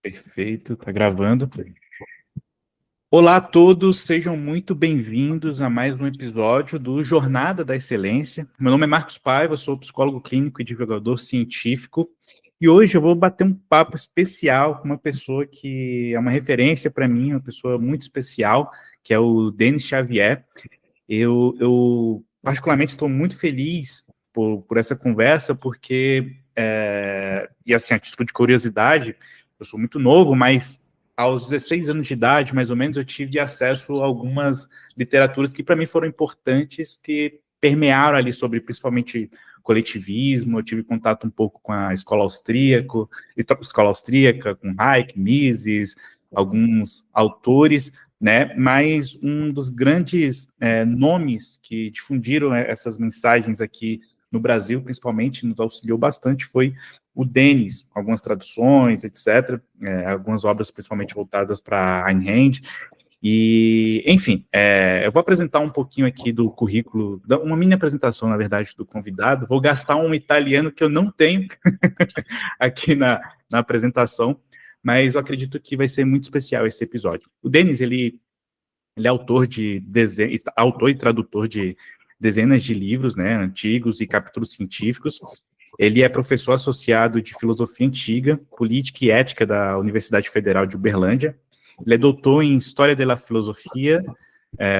Perfeito, tá gravando. Olá a todos, sejam muito bem-vindos a mais um episódio do Jornada da Excelência. Meu nome é Marcos Paiva, sou psicólogo clínico e divulgador científico, e hoje eu vou bater um papo especial com uma pessoa que é uma referência para mim, uma pessoa muito especial, que é o Denis Xavier. Eu particularmente estou muito feliz por essa conversa, porque, e assim, a título de curiosidade, eu sou muito novo, mas aos 16 anos de idade, mais ou menos, eu tive acesso a algumas literaturas que para mim foram importantes, que permearam ali sobre, principalmente, coletivismo. Eu tive contato um pouco com a escola austríaca, com Hayek, Mises, alguns autores, né? Mas um dos grandes nomes que difundiram essas mensagens aqui no Brasil, principalmente, nos auxiliou bastante, foi o Denis, algumas traduções, etc., algumas obras principalmente voltadas para Ayn Rand, e, enfim, eu vou apresentar um pouquinho aqui do currículo, uma mini apresentação, na verdade, do convidado. Vou gastar um italiano que eu não tenho aqui na apresentação, mas eu acredito que vai ser muito especial esse episódio. O Denis, ele é autor e tradutor de dezenas de livros, né, antigos e capítulos científicos. Ele é professor associado de filosofia antiga, política e ética da Universidade Federal de Uberlândia. Ele é doutor em História della Filosofia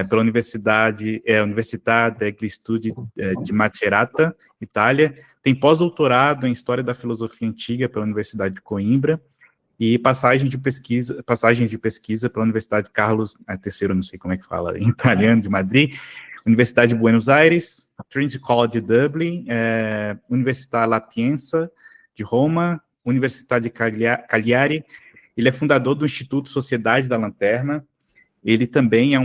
pela Università degli Studi di Macerata, Itália. Tem pós-doutorado em História da Filosofia Antiga pela Universidade de Coimbra e passagens de pesquisa pela Universidade Carlos III, não sei como é que fala em italiano, de Madrid, Universidade de Buenos Aires, Trinity College de Dublin, Università La Pienza de Roma, Universidade de Cagliari. Ele é fundador do Instituto Sociedade da Lanterna. Ele também é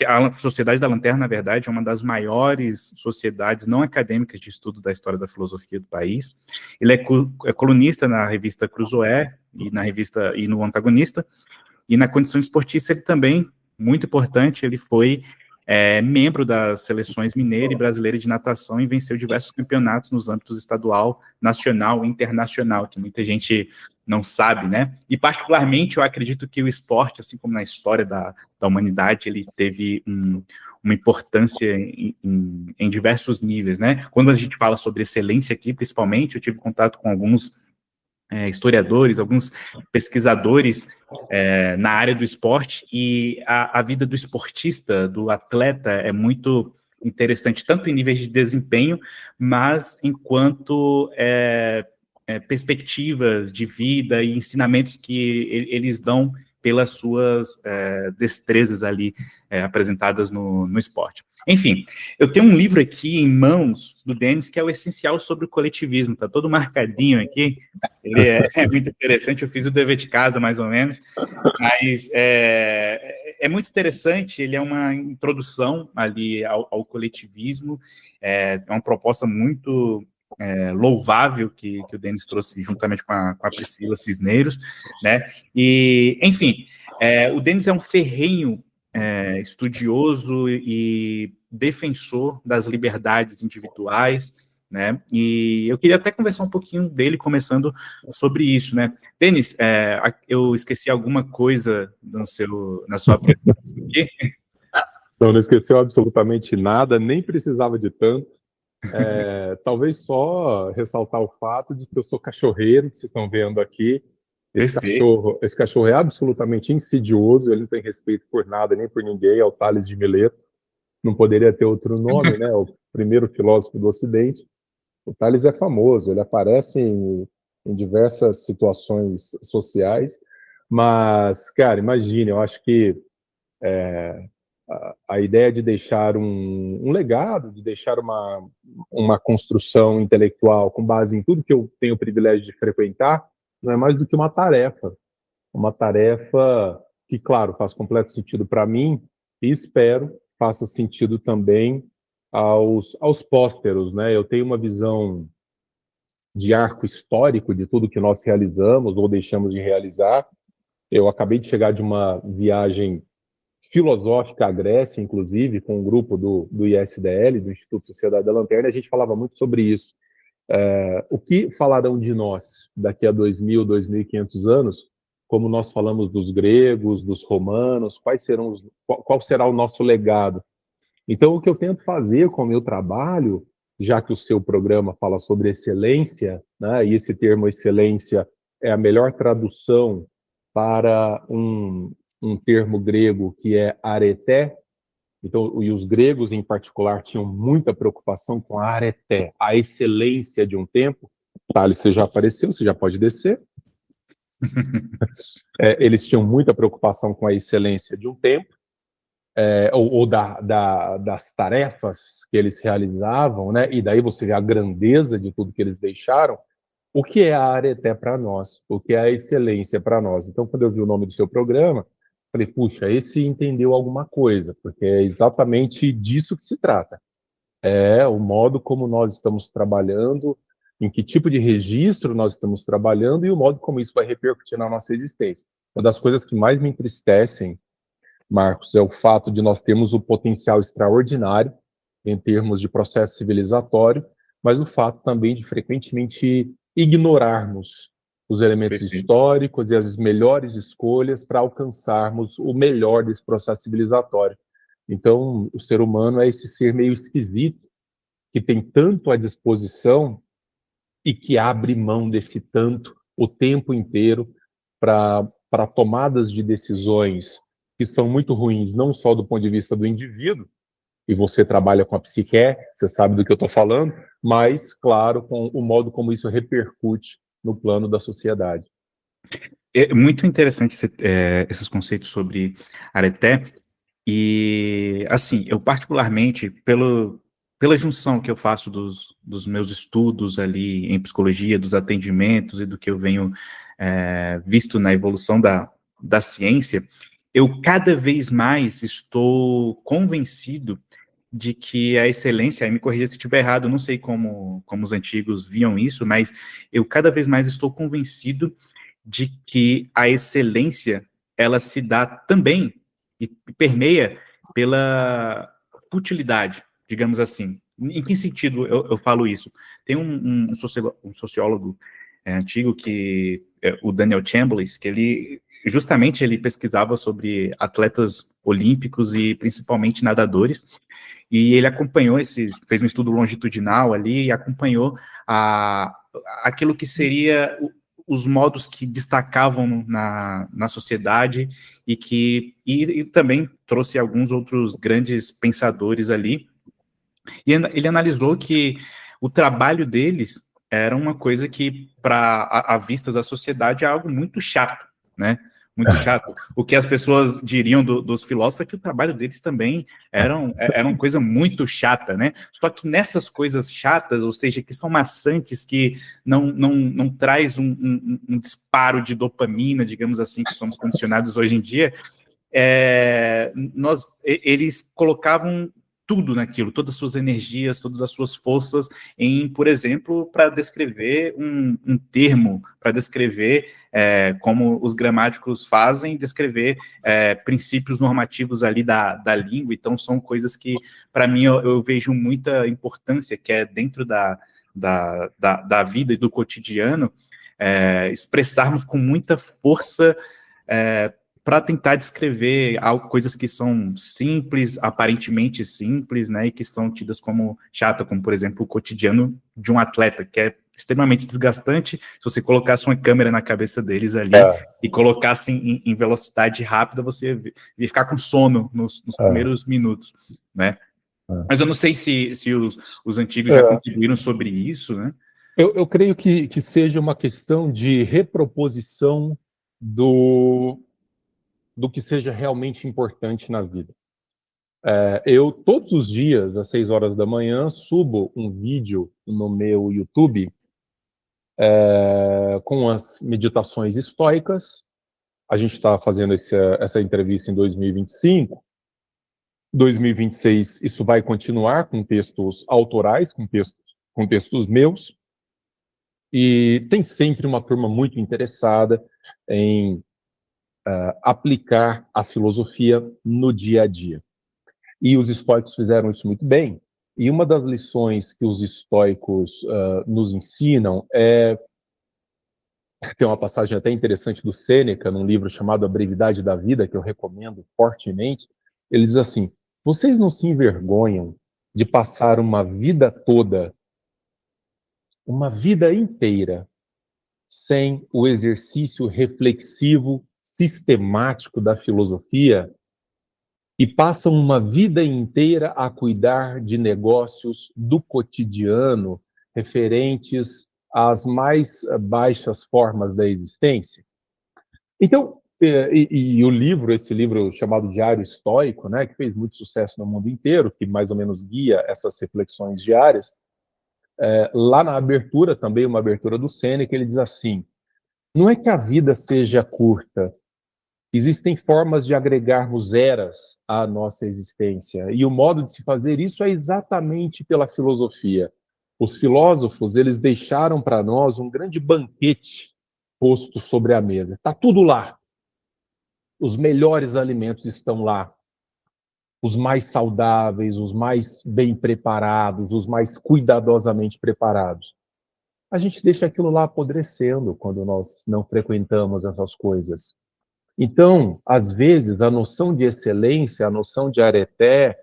a Sociedade da Lanterna, na verdade, é uma das maiores sociedades não acadêmicas de estudo da história da filosofia do país. Ele é colunista na revista Cruzoé e no Antagonista, e na condição esportista ele também, muito importante, ele foi membro das seleções mineira e brasileira de natação e venceu diversos campeonatos nos âmbitos estadual, nacional e internacional, que muita gente não sabe, né? E particularmente eu acredito que o esporte, assim como na história da humanidade, ele teve uma importância em diversos níveis, né? Quando a gente fala sobre excelência aqui, principalmente, eu tive contato com alguns historiadores, alguns pesquisadores na área do esporte, e a vida do esportista, do atleta, é muito interessante, tanto em níveis de desempenho, mas enquanto perspectivas de vida e ensinamentos que eles dão pelas suas destrezas ali apresentadas no esporte. Enfim, eu tenho um livro aqui em mãos do Denis que é o essencial sobre o coletivismo, tá todo marcadinho aqui. Ele é muito interessante, eu fiz o dever de casa, mais ou menos, mas é muito interessante. Ele é uma introdução ali ao coletivismo, é uma proposta muito louvável que o Denis trouxe juntamente com a Priscila Cisneros, né? E, enfim, o Denis é um ferrenho estudioso e defensor das liberdades individuais, né? E eu queria até conversar um pouquinho dele, começando sobre isso, né? Denis, eu esqueci alguma coisa na sua apresentação aqui? Não esqueceu absolutamente nada, nem precisava de tanto. Talvez só ressaltar o fato de que eu sou cachorreiro, que vocês estão vendo aqui. Perfeito. Esse cachorro é absolutamente insidioso, ele não tem respeito por nada, nem por ninguém, é o Tales de Mileto. Não poderia ter outro nome, né? O primeiro filósofo do Ocidente. O Tales é famoso, ele aparece em diversas situações sociais, mas, cara, imagine, eu acho que a ideia de deixar um legado, de deixar uma construção intelectual com base em tudo que eu tenho o privilégio de frequentar, não é mais do que uma tarefa que, claro, faz completo sentido para mim e espero faça sentido também aos pósteros, né? Eu tenho uma visão de arco histórico de tudo que nós realizamos ou deixamos de realizar. Eu acabei de chegar de uma viagem filosófica à Grécia, inclusive, com um grupo do ISDL, do Instituto Sociedade da Lanterna, e a gente falava muito sobre isso. O que falarão de nós daqui a 2.000, 2.500 anos, como nós falamos dos gregos, dos romanos, qual será o nosso legado? Então, o que eu tento fazer com o meu trabalho, já que o seu programa fala sobre excelência, né, e esse termo excelência é a melhor tradução para um termo grego que é areté. Então, e os gregos em particular tinham muita preocupação com a areté, a excelência de um tempo. Thales, você já apareceu, você já pode descer. Eles tinham muita preocupação com a excelência de um tempo, das tarefas que eles realizavam, né? E daí você vê a grandeza de tudo que eles deixaram. O que é a areté para nós? O que é a excelência para nós? Então, quando eu vi o nome do seu programa, falei, puxa, esse entendeu alguma coisa, porque é exatamente disso que se trata. É o modo como nós estamos trabalhando, em que tipo de registro nós estamos trabalhando e o modo como isso vai repercutir na nossa existência. Uma das coisas que mais me entristecem, Marcos, é o fato de nós termos um potencial extraordinário em termos de processo civilizatório, mas o fato também de frequentemente ignorarmos os elementos Perfeito. históricos e as melhores escolhas para alcançarmos o melhor desse processo civilizatório. Então, o ser humano é esse ser meio esquisito, que tem tanto à disposição e que abre mão desse tanto o tempo inteiro para tomadas de decisões que são muito ruins, não só do ponto de vista do indivíduo, e você trabalha com a psique, você sabe do que eu estou falando, mas, claro, com o modo como isso repercute no plano da sociedade. É muito interessante esses conceitos sobre areté, e, assim, eu particularmente, pela junção que eu faço dos meus estudos ali em psicologia, dos atendimentos e do que eu venho visto na evolução da ciência, eu cada vez mais estou convencido de que a excelência, aí me corrija se estiver errado, eu não sei como os antigos viam isso, mas eu cada vez mais estou convencido de que a excelência, ela se dá também e permeia pela futilidade, digamos assim. Em que sentido eu falo isso? Tem um sociólogo antigo, o Daniel Chambliss, que ele pesquisava sobre atletas olímpicos e principalmente nadadores, e ele acompanhou fez um estudo longitudinal ali e acompanhou aquilo que seria os modos que destacavam na sociedade e também trouxe alguns outros grandes pensadores ali. E ele analisou que o trabalho deles era uma coisa que, para a vistas da sociedade, é algo muito chato, né? Muito chato. O que as pessoas diriam dos filósofos é que o trabalho deles também era uma coisa muito chata, né? Só que nessas coisas chatas, ou seja, que são maçantes, que não traz um disparo de dopamina, digamos assim, que somos condicionados hoje em dia, eles colocavam tudo naquilo, todas as suas energias, todas as suas forças em, por exemplo, para descrever um termo, para descrever, como os gramáticos fazem, descrever princípios normativos ali da língua. Então, são coisas que, para mim, eu vejo muita importância, que é dentro da vida e do cotidiano, expressarmos com muita força para tentar descrever coisas que são simples, aparentemente simples, né, e que são tidas como chata, como, por exemplo, o cotidiano de um atleta, que é extremamente desgastante. Se você colocasse uma câmera na cabeça deles ali e colocasse em velocidade rápida, você ia ficar com sono nos primeiros minutos, né? Mas eu não sei se os antigos já contribuíram sobre isso, né? Eu creio que seja uma questão de reproposição do que seja realmente importante na vida. Eu, todos os dias, às 6 horas da manhã, subo um vídeo no meu YouTube com as meditações estoicas. A gente está fazendo essa entrevista em 2025. 2026, isso vai continuar com textos autorais, com textos meus. E tem sempre uma turma muito interessada em aplicar a filosofia no dia a dia. E os estoicos fizeram isso muito bem. E uma das lições que os estoicos nos ensinam tem uma passagem até interessante do Sêneca, num livro chamado A Brevidade da Vida, que eu recomendo fortemente. Ele diz assim: vocês não se envergonham de passar uma vida toda, uma vida inteira, sem o exercício reflexivo, sistemático da filosofia, e passam uma vida inteira a cuidar de negócios do cotidiano referentes às mais baixas formas da existência? Então, o livro, esse livro chamado Diário Estoico, né, que fez muito sucesso no mundo inteiro, que mais ou menos guia essas reflexões diárias, lá na abertura, também uma abertura do Sêneca, ele diz assim: não é que a vida seja curta, existem formas de agregarmos eras à nossa existência, e o modo de se fazer isso é exatamente pela filosofia. Os filósofos, eles deixaram para nós um grande banquete posto sobre a mesa. Está tudo lá. Os melhores alimentos estão lá. Os mais saudáveis, os mais bem preparados, os mais cuidadosamente preparados. A gente deixa aquilo lá apodrecendo quando nós não frequentamos essas coisas. Então, às vezes, a noção de excelência, a noção de areté,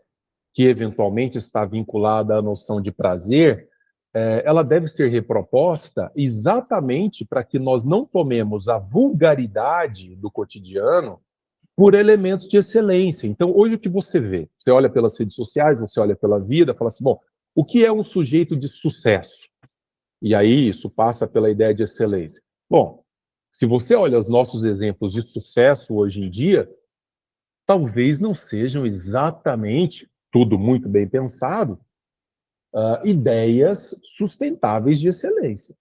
que eventualmente está vinculada à noção de prazer, ela deve ser reproposta exatamente para que nós não tomemos a vulgaridade do cotidiano por elementos de excelência. Então, hoje o que você vê? Você olha pelas redes sociais, você olha pela vida, fala assim, bom, o que é um sujeito de sucesso? E aí isso passa pela ideia de excelência. Bom, se você olha os nossos exemplos de sucesso hoje em dia, talvez não sejam exatamente, tudo muito bem pensado, ideias sustentáveis de excelência.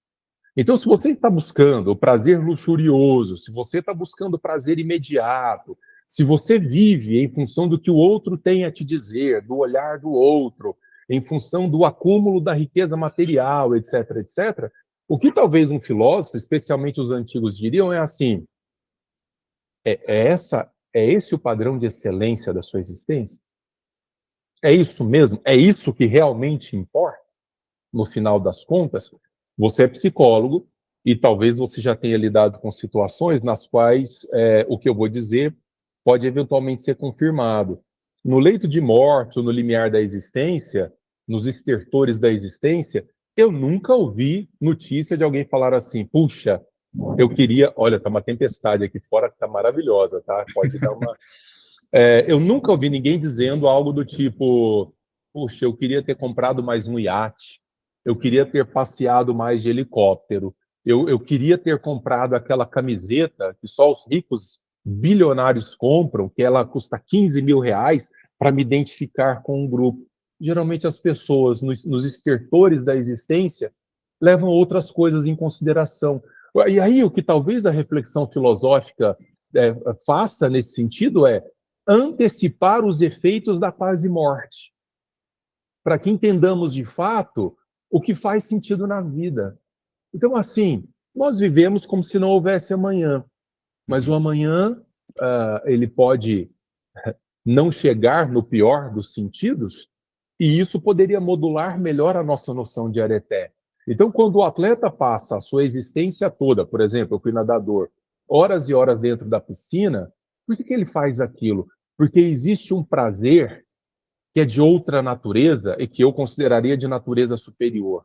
Então, se você está buscando o prazer luxurioso, se você está buscando o prazer imediato, se você vive em função do que o outro tem a te dizer, do olhar do outro, em função do acúmulo da riqueza material, etc., etc., o que talvez um filósofo, especialmente os antigos, diriam é assim: é esse o padrão de excelência da sua existência? É isso mesmo? É isso que realmente importa, no final das contas? Você é psicólogo e talvez você já tenha lidado com situações nas quais o que eu vou dizer pode eventualmente ser confirmado. No leito de morte, ou no limiar da existência, nos estertores da existência, eu nunca ouvi notícia de alguém falar assim: puxa, eu queria... Olha, tá uma tempestade aqui fora que tá maravilhosa, tá? Pode dar uma... eu nunca ouvi ninguém dizendo algo do tipo: puxa, eu queria ter comprado mais um iate, eu queria ter passeado mais de helicóptero, eu queria ter comprado aquela camiseta que só os ricos bilionários compram, que ela custa 15 mil reais, para me identificar com um grupo. Geralmente as pessoas, nos estertores da existência, levam outras coisas em consideração. E aí o que talvez a reflexão filosófica faça nesse sentido é antecipar os efeitos da quase morte, para que entendamos de fato o que faz sentido na vida. Então, assim, nós vivemos como se não houvesse amanhã, mas o amanhã ele pode não chegar no pior dos sentidos, e isso poderia modular melhor a nossa noção de areté. Então, quando o atleta passa a sua existência toda, por exemplo, eu fui nadador, horas e horas dentro da piscina, por que ele faz aquilo? Porque existe um prazer que é de outra natureza e que eu consideraria de natureza superior,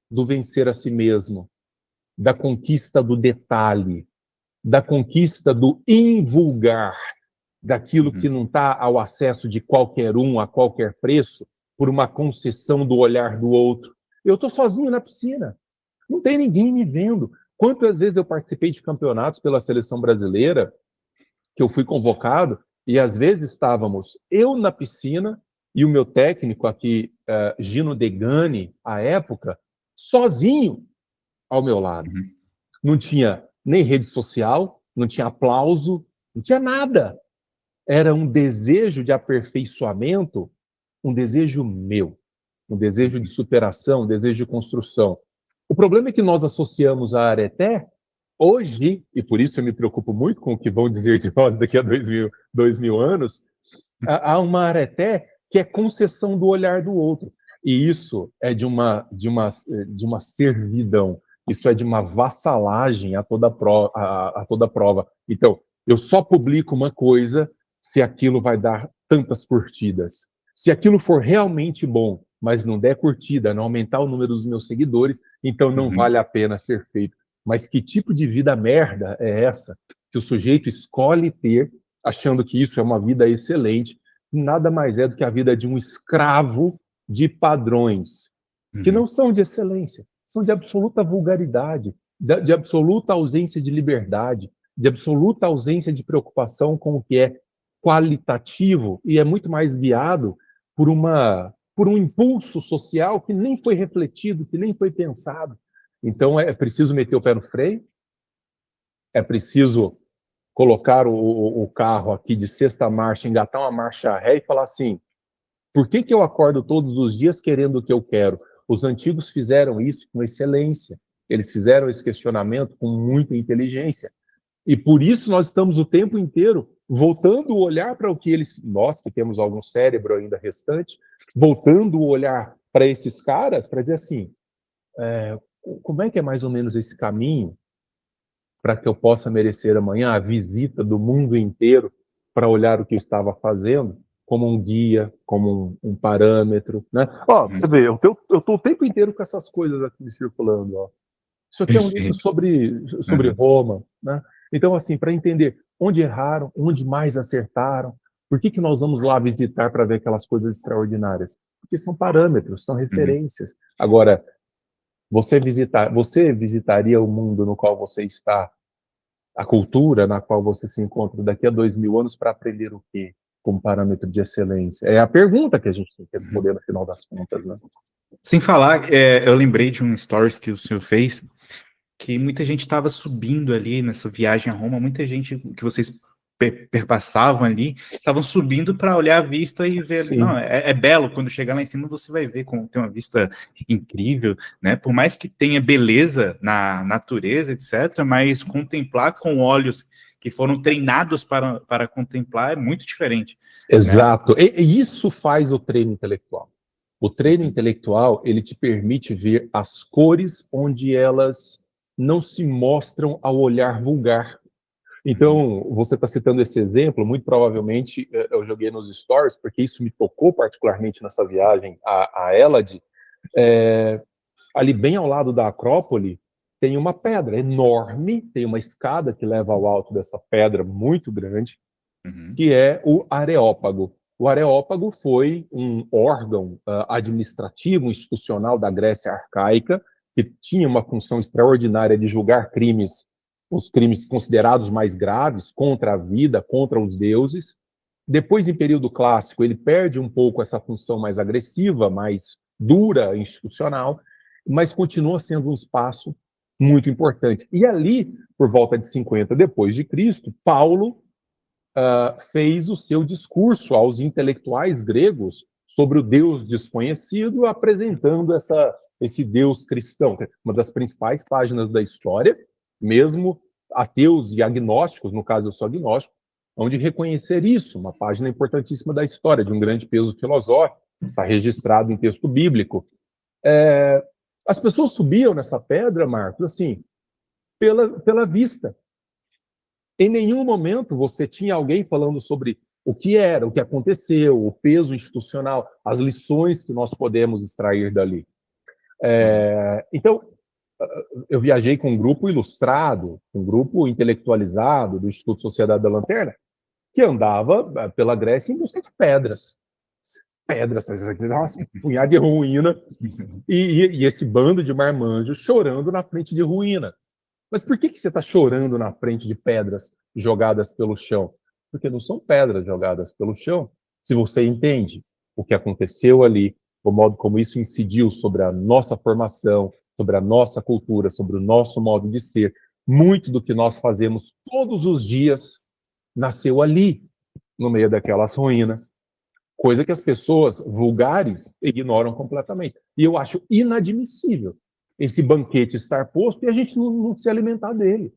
do vencer a si mesmo, da conquista do detalhe, da conquista do invulgar, daquilo que não está ao acesso de qualquer um, a qualquer preço, por uma concessão do olhar do outro. Eu estou sozinho na piscina, não tem ninguém me vendo. Quantas vezes eu participei de campeonatos pela seleção brasileira, que eu fui convocado, e às vezes estávamos eu na piscina e o meu técnico aqui, Gino Degani, à época, sozinho ao meu lado. Não tinha nem rede social, não tinha aplauso, não tinha nada. Era um desejo de aperfeiçoamento, um desejo meu, um desejo de superação, um desejo de construção. O problema é que nós associamos a areté, hoje, e por isso eu me preocupo muito com o que vão dizer de nós daqui a 2000 anos, há uma areté que é concessão do olhar do outro. E isso é de uma servidão, isso é de uma vassalagem a toda prova. Então, eu só publico uma coisa se aquilo vai dar tantas curtidas. Se aquilo for realmente bom, mas não der curtida, não aumentar o número dos meus seguidores, então não Uhum. vale a pena ser feito. Mas que tipo de vida merda é essa que o sujeito escolhe ter, achando que isso é uma vida excelente? Nada mais é do que a vida de um escravo de padrões que Uhum. não são de excelência, são de absoluta vulgaridade, de absoluta ausência de liberdade, de absoluta ausência de preocupação com o que é qualitativo e é muito mais guiado por um impulso social que nem foi refletido, que nem foi pensado. Então é preciso meter o pé no freio, é preciso colocar o carro aqui de sexta marcha, engatar uma marcha ré e falar assim: por que que eu acordo todos os dias querendo o que eu quero? Os antigos fizeram isso com excelência. Eles fizeram esse questionamento com muita inteligência. E por isso nós estamos o tempo inteiro voltando o olhar para o que eles, nós que temos algum cérebro ainda restante, voltando o olhar para esses caras para dizer assim, como é que é mais ou menos esse caminho para que eu possa merecer amanhã a visita do mundo inteiro para olhar o que eu estava fazendo como um guia, como um parâmetro, né? Ó, você Uhum. vê, eu estou o tempo inteiro com essas coisas aqui circulando, ó. Isso aqui é um livro Perfeito. sobre Uhum. Roma, né? Então, assim, para entender onde erraram, onde mais acertaram, por que que nós vamos lá visitar para ver aquelas coisas extraordinárias? Porque são parâmetros, são Uhum. referências. Agora, você visitaria o mundo no qual você está, a cultura na qual você se encontra daqui a 2000 anos para aprender o quê? Como parâmetro de excelência? É a pergunta que a gente tem que Uhum. responder no final das contas, né? Sem falar, eu lembrei de um stories que o senhor fez, que muita gente estava subindo ali nessa viagem a Roma, muita gente que vocês perpassavam ali, estavam subindo para olhar a vista e ver ali. Não, Sim, é belo, quando chegar lá em cima você vai ver como tem uma vista incrível, né? Por mais que tenha beleza na natureza, etc., mas contemplar com olhos que foram treinados para contemplar é muito diferente, né? exato. E isso faz o treino intelectual. O treino Uhum. intelectual, ele te permite ver as cores onde elas não se mostram ao olhar vulgar. Uhum. Então, você está citando esse exemplo, muito provavelmente eu joguei nos stories, porque isso me tocou particularmente nessa viagem a Elad. É, ali bem ao lado da Acrópole, tem uma pedra enorme, tem uma escada que leva ao alto dessa pedra muito grande, Uhum. que é o Areópago. O Areópago foi um órgão administrativo, institucional da Grécia arcaica, que tinha uma função extraordinária de julgar crimes, os crimes considerados mais graves, contra a vida, contra os deuses. Depois, em período clássico, ele perde um pouco essa função mais agressiva, mais dura, institucional, mas continua sendo um espaço muito importante. E ali, por volta de 50 depois de Cristo, Paulo fez o seu discurso aos intelectuais gregos sobre o Deus desconhecido, apresentando esse Deus cristão. Uma das principais páginas da história, mesmo ateus e agnósticos, no caso eu sou agnóstico, onde reconhecer isso, uma página importantíssima da história, de um grande peso filosófico, está registrado em texto bíblico. As pessoas subiam nessa pedra, Marcos, assim, pela vista. Em nenhum momento você tinha alguém falando sobre o que era, o que aconteceu, o peso institucional, as lições que nós podemos extrair dali. Uhum. Então, eu viajei com um grupo ilustrado, um grupo intelectualizado do Instituto Sociedade da Lanterna, que andava pela Grécia em busca de pedras. Pedras, um punhado de ruína, e esse bando de marmanjos chorando na frente de ruína. Mas por que que você está chorando na frente de pedras jogadas pelo chão? Porque não são pedras jogadas pelo chão. Se você entende o que aconteceu ali, o modo como isso incidiu sobre a nossa formação, sobre a nossa cultura, sobre o nosso modo de ser, muito do que nós fazemos todos os dias nasceu ali, no meio daquelas ruínas, coisa que as pessoas vulgares ignoram completamente. E eu acho inadmissível esse banquete estar posto e a gente não se alimentar dele.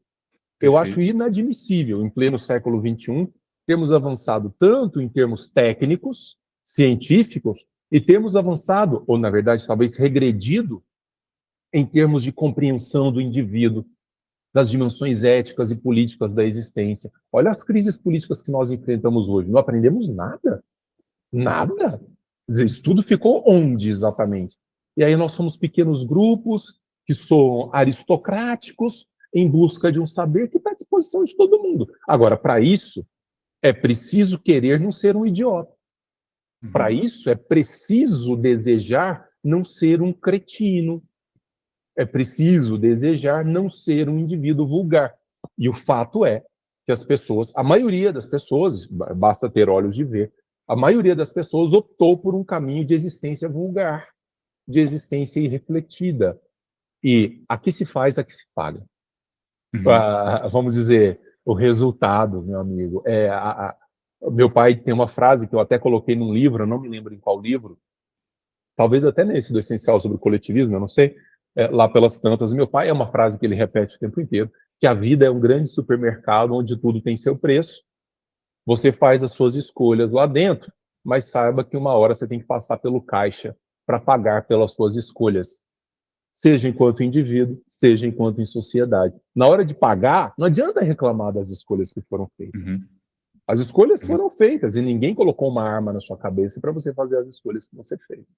Eu acho Perfeito. inadmissível, em pleno século XXI, termos avançado tanto em termos técnicos, científicos, E temos avançado, ou na verdade talvez regredido, em termos de compreensão do indivíduo, das dimensões éticas e políticas da existência. Olha as crises políticas que nós enfrentamos hoje. Não aprendemos nada. Nada. Quer dizer, isso tudo ficou onde exatamente? E aí nós somos pequenos grupos que são aristocráticos em busca de um saber que está à disposição de todo mundo. Agora, para isso, é preciso querer não ser um idiota. Para isso, é preciso desejar não ser um cretino. É preciso desejar não ser um indivíduo vulgar. E o fato é que as pessoas, a maioria das pessoas, basta ter olhos de ver, a maioria das pessoas optou por um caminho de existência vulgar, de existência irrefletida. E aqui se faz, aqui se paga. Vamos dizer, o resultado, meu amigo, meu pai tem uma frase que eu até coloquei num livro, eu não me lembro em qual livro, talvez até nesse do Essencial sobre o Coletivismo, eu não sei, lá pelas tantas. Meu pai é uma frase que ele repete o tempo inteiro, que a vida é um grande supermercado onde tudo tem seu preço, você faz as suas escolhas lá dentro, mas saiba que uma hora você tem que passar pelo caixa para pagar pelas suas escolhas, seja enquanto indivíduo, seja enquanto em sociedade. Na hora de pagar, não adianta reclamar das escolhas que foram feitas. As escolhas foram feitas e ninguém colocou uma arma na sua cabeça para você fazer as escolhas que você fez.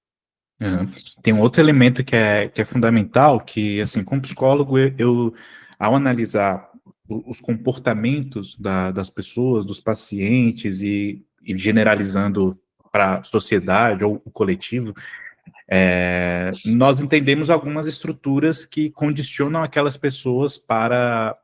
Tem um outro elemento que é fundamental, que, assim, como psicólogo, eu ao analisar os comportamentos das pessoas, dos pacientes, e generalizando para a sociedade ou o coletivo, nós entendemos algumas estruturas que condicionam aquelas pessoas para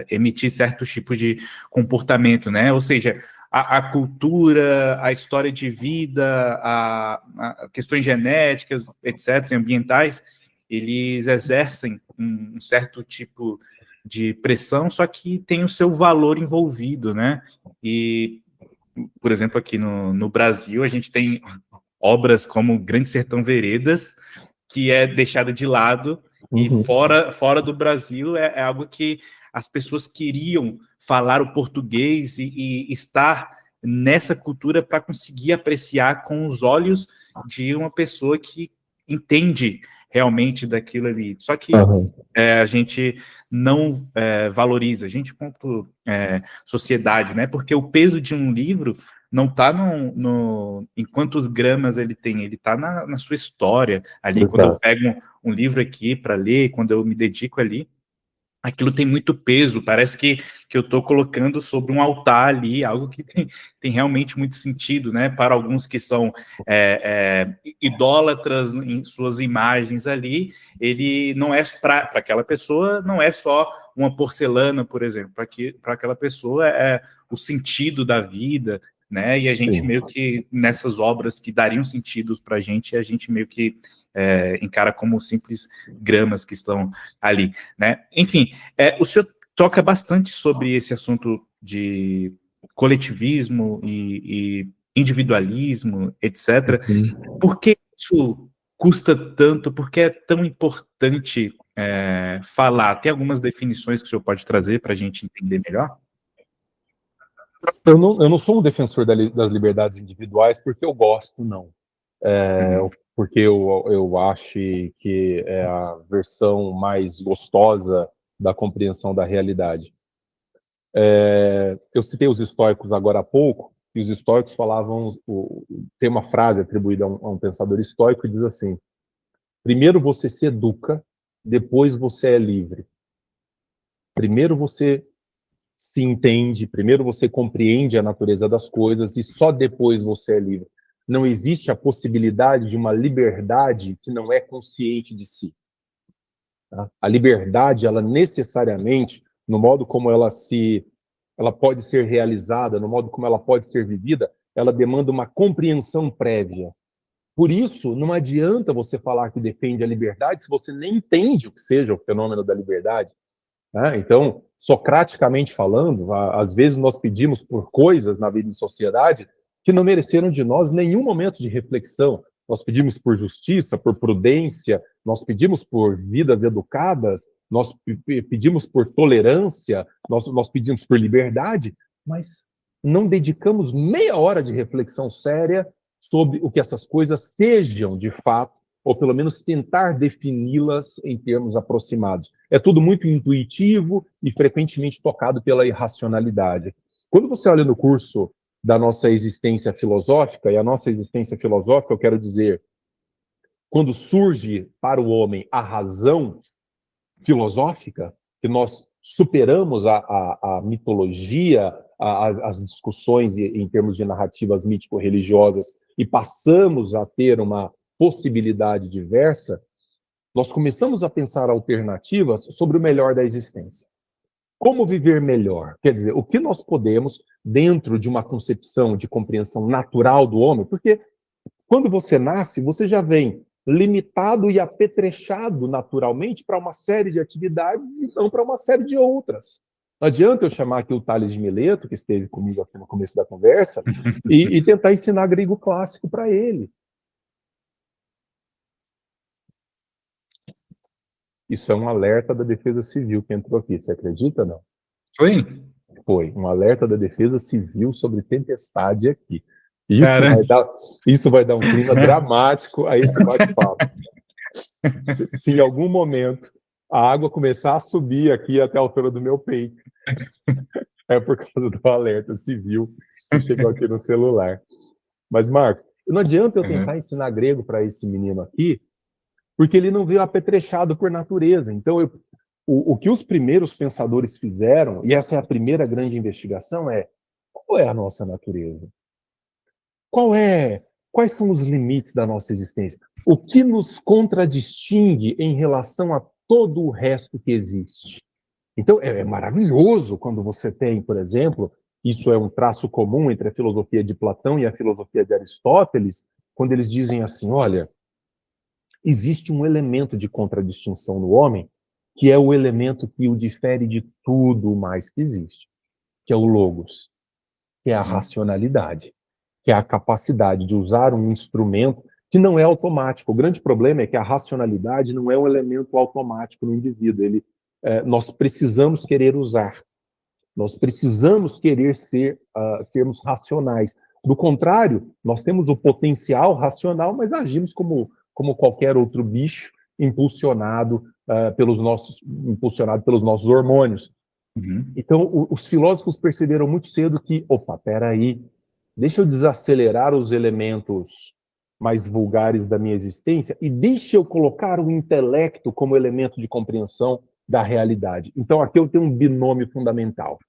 emitir certo tipo de comportamento, né? Ou seja, a cultura, a história de vida, a questões genéticas, etc., ambientais, eles exercem um certo tipo de pressão, só que tem o seu valor envolvido, né? E, por exemplo, aqui no Brasil, a gente tem obras como Grande Sertão Veredas, que é deixada de lado, e fora do Brasil é algo que as pessoas queriam falar o português e estar nessa cultura para conseguir apreciar com os olhos de uma pessoa que entende realmente daquilo ali. Só que a gente não valoriza, a gente como sociedade, né? Porque o peso de um livro não está em quantos gramas ele tem, ele está na sua história ali. Exato. Quando eu pego um livro aqui para ler, quando eu me dedico ali, aquilo tem muito peso, parece que eu estou colocando sobre um altar ali, algo que tem realmente muito sentido, né? Para alguns que são idólatras em suas imagens ali, ele não é, para aquela pessoa, não é só uma porcelana, por exemplo, para aquela pessoa é o sentido da vida, né? E a gente meio que, nessas obras que dariam sentido para a gente meio que encara como simples gramas que estão ali, né? Enfim, o senhor toca bastante sobre esse assunto de coletivismo e individualismo, etc. Por que isso custa tanto? Por que é tão importante falar? Tem algumas definições que o senhor pode trazer para a gente entender melhor? Eu não sou um defensor das liberdades individuais porque eu gosto, não. Porque eu acho que é a versão mais gostosa da compreensão da realidade. Eu citei os estoicos agora há pouco, e os estoicos falavam, tem uma frase atribuída a um pensador estoico que diz assim: primeiro você se educa, depois você é livre. Primeiro você se entende, primeiro você compreende a natureza das coisas e só depois você é livre. Não existe a possibilidade de uma liberdade que não é consciente de si. Tá? A liberdade, ela necessariamente, no modo como ela pode ser realizada, no modo como ela pode ser vivida, ela demanda uma compreensão prévia. Por isso, não adianta você falar que defende a liberdade se você nem entende o que seja o fenômeno da liberdade. Então, socraticamente falando, às vezes nós pedimos por coisas na vida em sociedade que não mereceram de nós nenhum momento de reflexão. Nós pedimos por justiça, por prudência, nós pedimos por vidas educadas, nós pedimos por tolerância, nós pedimos por liberdade, mas não dedicamos meia hora de reflexão séria sobre o que essas coisas sejam de fato, ou pelo menos tentar defini-las em termos aproximados. É tudo muito intuitivo e frequentemente tocado pela irracionalidade. Quando você olha no curso da nossa existência filosófica, e a nossa existência filosófica, eu quero dizer, quando surge para o homem a razão filosófica, que nós superamos a mitologia, as discussões em termos de narrativas mítico-religiosas e passamos a ter uma possibilidade diversa, nós começamos a pensar alternativas sobre o melhor da existência. Como viver melhor? Quer dizer, o que nós podemos, dentro de uma concepção de compreensão natural do homem, porque quando você nasce, você já vem limitado e apetrechado naturalmente para uma série de atividades e não para uma série de outras. Não adianta eu chamar aqui o Tales de Mileto, que esteve comigo aqui no começo da conversa, e tentar ensinar grego clássico para ele. Isso é um alerta da Defesa Civil que entrou aqui, você acredita, não? Foi? Foi, um alerta da Defesa Civil sobre tempestade aqui. Isso vai dar um clima dramático a esse bate-papo. Se em algum momento a água começar a subir aqui até a altura do meu peito, é por causa do alerta civil que chegou aqui no celular. Mas, Marco, não adianta eu tentar ensinar grego para esse menino aqui, porque ele não veio apetrechado por natureza. Então, o que os primeiros pensadores fizeram, e essa é a primeira grande investigação, é qual é a nossa natureza? Quais são os limites da nossa existência? O que nos contradistingue em relação a todo o resto que existe? Então, é maravilhoso quando você tem, por exemplo, isso é um traço comum entre a filosofia de Platão e a filosofia de Aristóteles, quando eles dizem assim, olha, existe um elemento de contradistinção no homem, que é o elemento que o difere de tudo mais que existe, que é o logos, que é a racionalidade, que é a capacidade de usar um instrumento que não é automático. O grande problema é que a racionalidade não é um elemento automático no indivíduo. Nós precisamos querer usar. Nós precisamos querer sermos racionais. Do contrário, nós temos o potencial racional, mas agimos como qualquer outro bicho, impulsionado pelos nossos hormônios. Então, os filósofos perceberam muito cedo que, peraí, deixa eu desacelerar os elementos mais vulgares da minha existência e deixa eu colocar o intelecto como elemento de compreensão da realidade. Então, aqui eu tenho um binômio fundamental.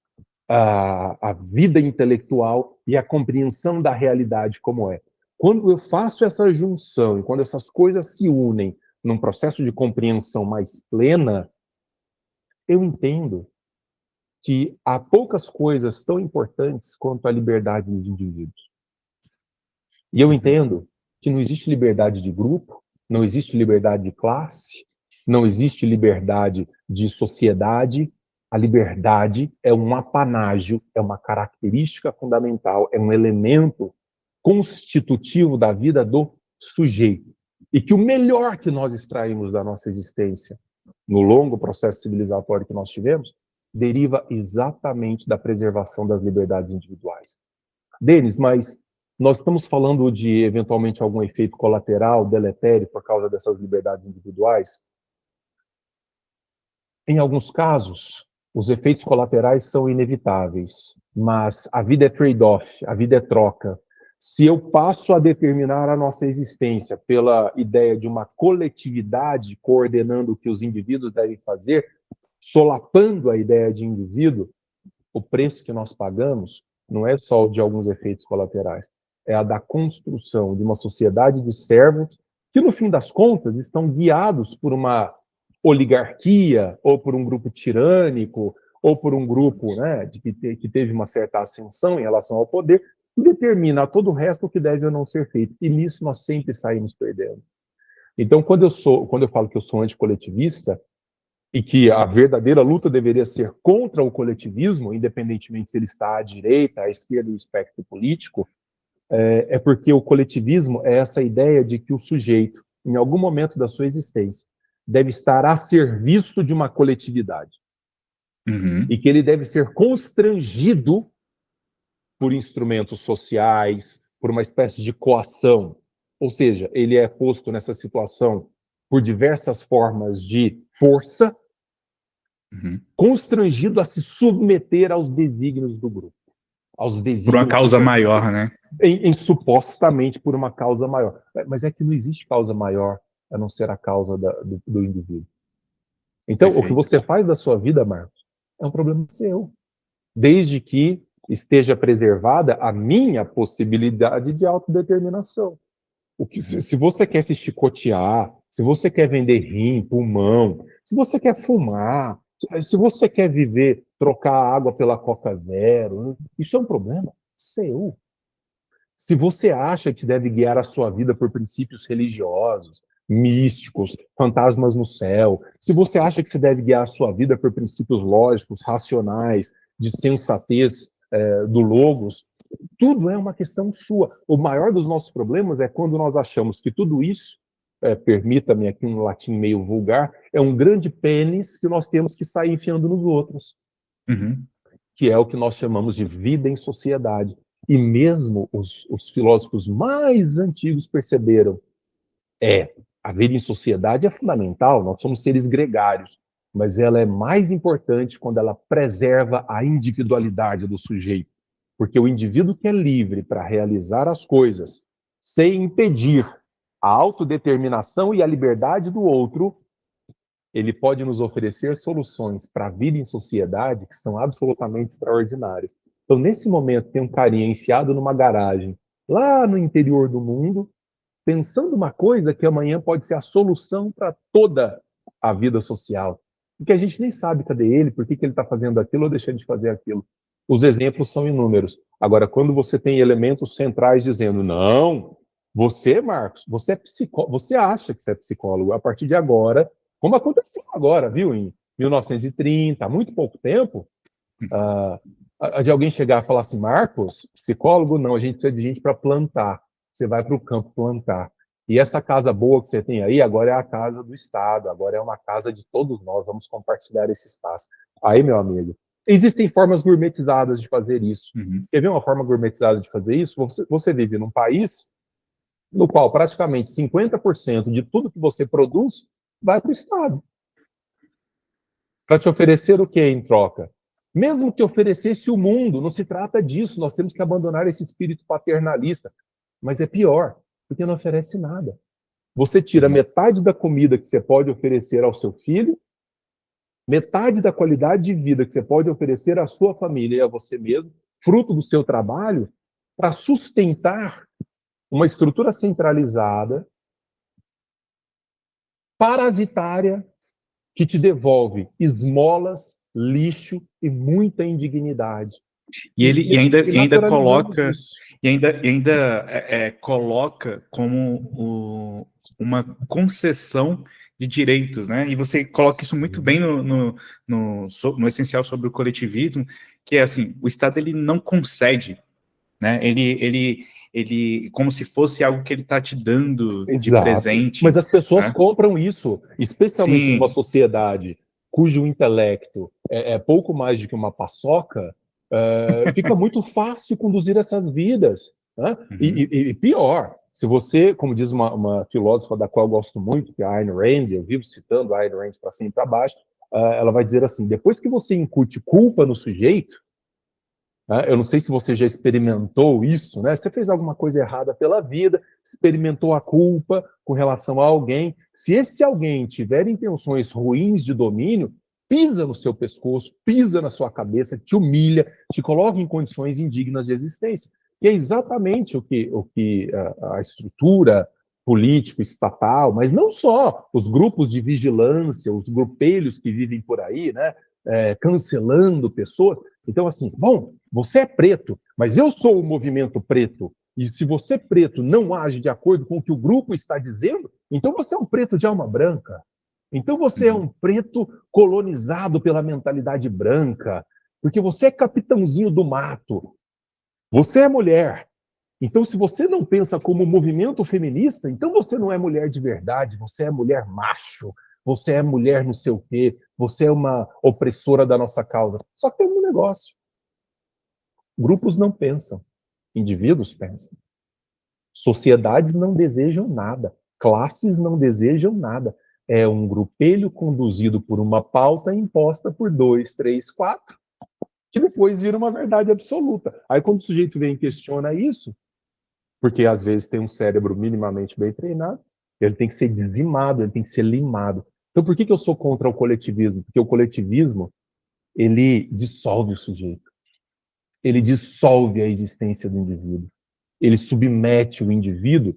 A vida intelectual e a compreensão da realidade como é. Quando eu faço essa junção e quando essas coisas se unem num processo de compreensão mais plena, eu entendo que há poucas coisas tão importantes quanto a liberdade dos indivíduos. E eu entendo que não existe liberdade de grupo, não existe liberdade de classe, não existe liberdade de sociedade. A liberdade é um apanágio, é uma característica fundamental, é um elemento constitutivo da vida do sujeito. E que o melhor que nós extraímos da nossa existência, no longo processo civilizatório que nós tivemos, deriva exatamente da preservação das liberdades individuais. Denis, mas nós estamos falando de, eventualmente, algum efeito colateral, deletério, por causa dessas liberdades individuais? Em alguns casos, os efeitos colaterais são inevitáveis, mas a vida é trade-off, a vida é troca. Se eu passo a determinar a nossa existência pela ideia de uma coletividade coordenando o que os indivíduos devem fazer, solapando a ideia de indivíduo, o preço que nós pagamos não é só o de alguns efeitos colaterais, é a da construção de uma sociedade de servos que, no fim das contas, estão guiados por uma oligarquia, ou por um grupo tirânico, ou por um grupo, né, que teve uma certa ascensão em relação ao poder, que determina a todo o resto o que deve ou não ser feito. E nisso nós sempre saímos perdendo. Então, quando eu falo que eu sou anticoletivista, e que a verdadeira luta deveria ser contra o coletivismo, independentemente se ele está à direita, à esquerda do espectro político, é porque o coletivismo é essa ideia de que o sujeito, em algum momento da sua existência, deve estar a serviço de uma coletividade. E que ele deve ser constrangido por instrumentos sociais, por uma espécie de coação, ou seja, ele é posto nessa situação por diversas formas de força, constrangido a se submeter aos desígnios do grupo, aos Por uma desígnios causa maior, né? supostamente por uma causa maior. Mas é que não existe causa maior a não ser a causa do indivíduo. Então, o que Perfeito. você faz da sua vida, Marcos, é um problema seu. Desde que esteja preservada a minha possibilidade de autodeterminação. Se você quer se chicotear, se você quer vender rim, pulmão, se você quer fumar, se você quer viver, trocar água pela Coca Zero, isso é um problema seu. Se você acha que deve guiar a sua vida por princípios religiosos, místicos, fantasmas no céu, se você acha que você deve guiar a sua vida por princípios lógicos, racionais, de sensatez do logos, tudo é uma questão sua. O maior dos nossos problemas é quando nós achamos que tudo isso, permita-me aqui um latim meio vulgar, é um grande pênis que nós temos que sair enfiando nos outros. Que é o que nós chamamos de vida em sociedade. E mesmo os filósofos mais antigos perceberam, a vida em sociedade é fundamental, nós somos seres gregários, mas ela é mais importante quando ela preserva a individualidade do sujeito. Porque o indivíduo que é livre para realizar as coisas, sem impedir a autodeterminação e a liberdade do outro, ele pode nos oferecer soluções para a vida em sociedade que são absolutamente extraordinárias. Então, nesse momento, tem um carinha enfiado numa garagem, lá no interior do mundo, pensando uma coisa que amanhã pode ser a solução para toda a vida social. E que a gente nem sabe cadê ele, por que ele está fazendo aquilo ou deixando de fazer aquilo. Os exemplos são inúmeros. Agora, quando você tem elementos centrais dizendo, não, você, Marcos, você é psicólogo, você acha que você é psicólogo, a partir de agora, como aconteceu agora, viu, em 1930, há muito pouco tempo, de alguém chegar e falar assim, Marcos, psicólogo, não, a gente precisa de gente para plantar. Você vai para o campo plantar. E essa casa boa que você tem aí, agora é a casa do Estado, agora é uma casa de todos nós, vamos compartilhar esse espaço. Aí, meu amigo, existem formas gourmetizadas de fazer isso. Quer ver uma forma gourmetizada de fazer isso? Você vive num país no qual praticamente 50% de tudo que você produz vai para o Estado. Para te oferecer o que em troca? Mesmo que oferecesse o mundo, não se trata disso, nós temos que abandonar esse espírito paternalista. Mas é pior, porque não oferece nada. Você tira metade da comida que você pode oferecer ao seu filho, metade da qualidade de vida que você pode oferecer à sua família e a você mesmo, fruto do seu trabalho, para sustentar uma estrutura centralizada, parasitária, que te devolve esmolas, lixo e muita indignidade. E ainda coloca isso. coloca como uma concessão de direitos, né? E você coloca isso muito bem no essencial sobre o coletivismo, que é assim, o Estado ele não concede, né? Ele como se fosse algo que ele está te dando de presente. Mas as pessoas né? compram isso, especialmente numa sociedade cujo intelecto é pouco mais do que uma paçoca, fica muito fácil conduzir essas vidas. Né? E pior, se você, como diz uma filósofa da qual eu gosto muito, que é a Ayn Rand, eu vivo citando a Ayn Rand para cima e para baixo, ela vai dizer assim, depois que você incute culpa no sujeito, eu não sei se você já experimentou isso, né? Você fez alguma coisa errada pela vida, experimentou a culpa com relação a alguém. Se esse alguém tiver intenções ruins de domínio, pisa no seu pescoço, pisa na sua cabeça, te humilha, te coloca em condições indignas de existência. E é exatamente o que a estrutura político estatal, mas não só os grupos de vigilância, os grupelhos que vivem por aí, né? Cancelando pessoas. Então, assim, bom, você é preto, mas eu sou o movimento preto. E se você preto não age de acordo com o que o grupo está dizendo, então você é um preto de alma branca. Então você é um preto colonizado pela mentalidade branca, porque você é capitãozinho do mato. Você é mulher. Então, se você não pensa como movimento feminista, então você não é mulher de verdade, você é mulher macho, você é mulher não sei o quê, você é uma opressora da nossa causa. Só que tem um negócio. Grupos não pensam, indivíduos pensam. Sociedades não desejam nada, classes não desejam nada. É um grupelho conduzido por uma pauta imposta por 2, 3, 4, que depois vira uma verdade absoluta. Aí quando o sujeito vem e questiona isso, porque às vezes tem um cérebro minimamente bem treinado, ele tem que ser dizimado, ele tem que ser limado. Então por que eu sou contra o coletivismo? Porque o coletivismo, ele dissolve o sujeito. Ele dissolve a existência do indivíduo. Ele submete o indivíduo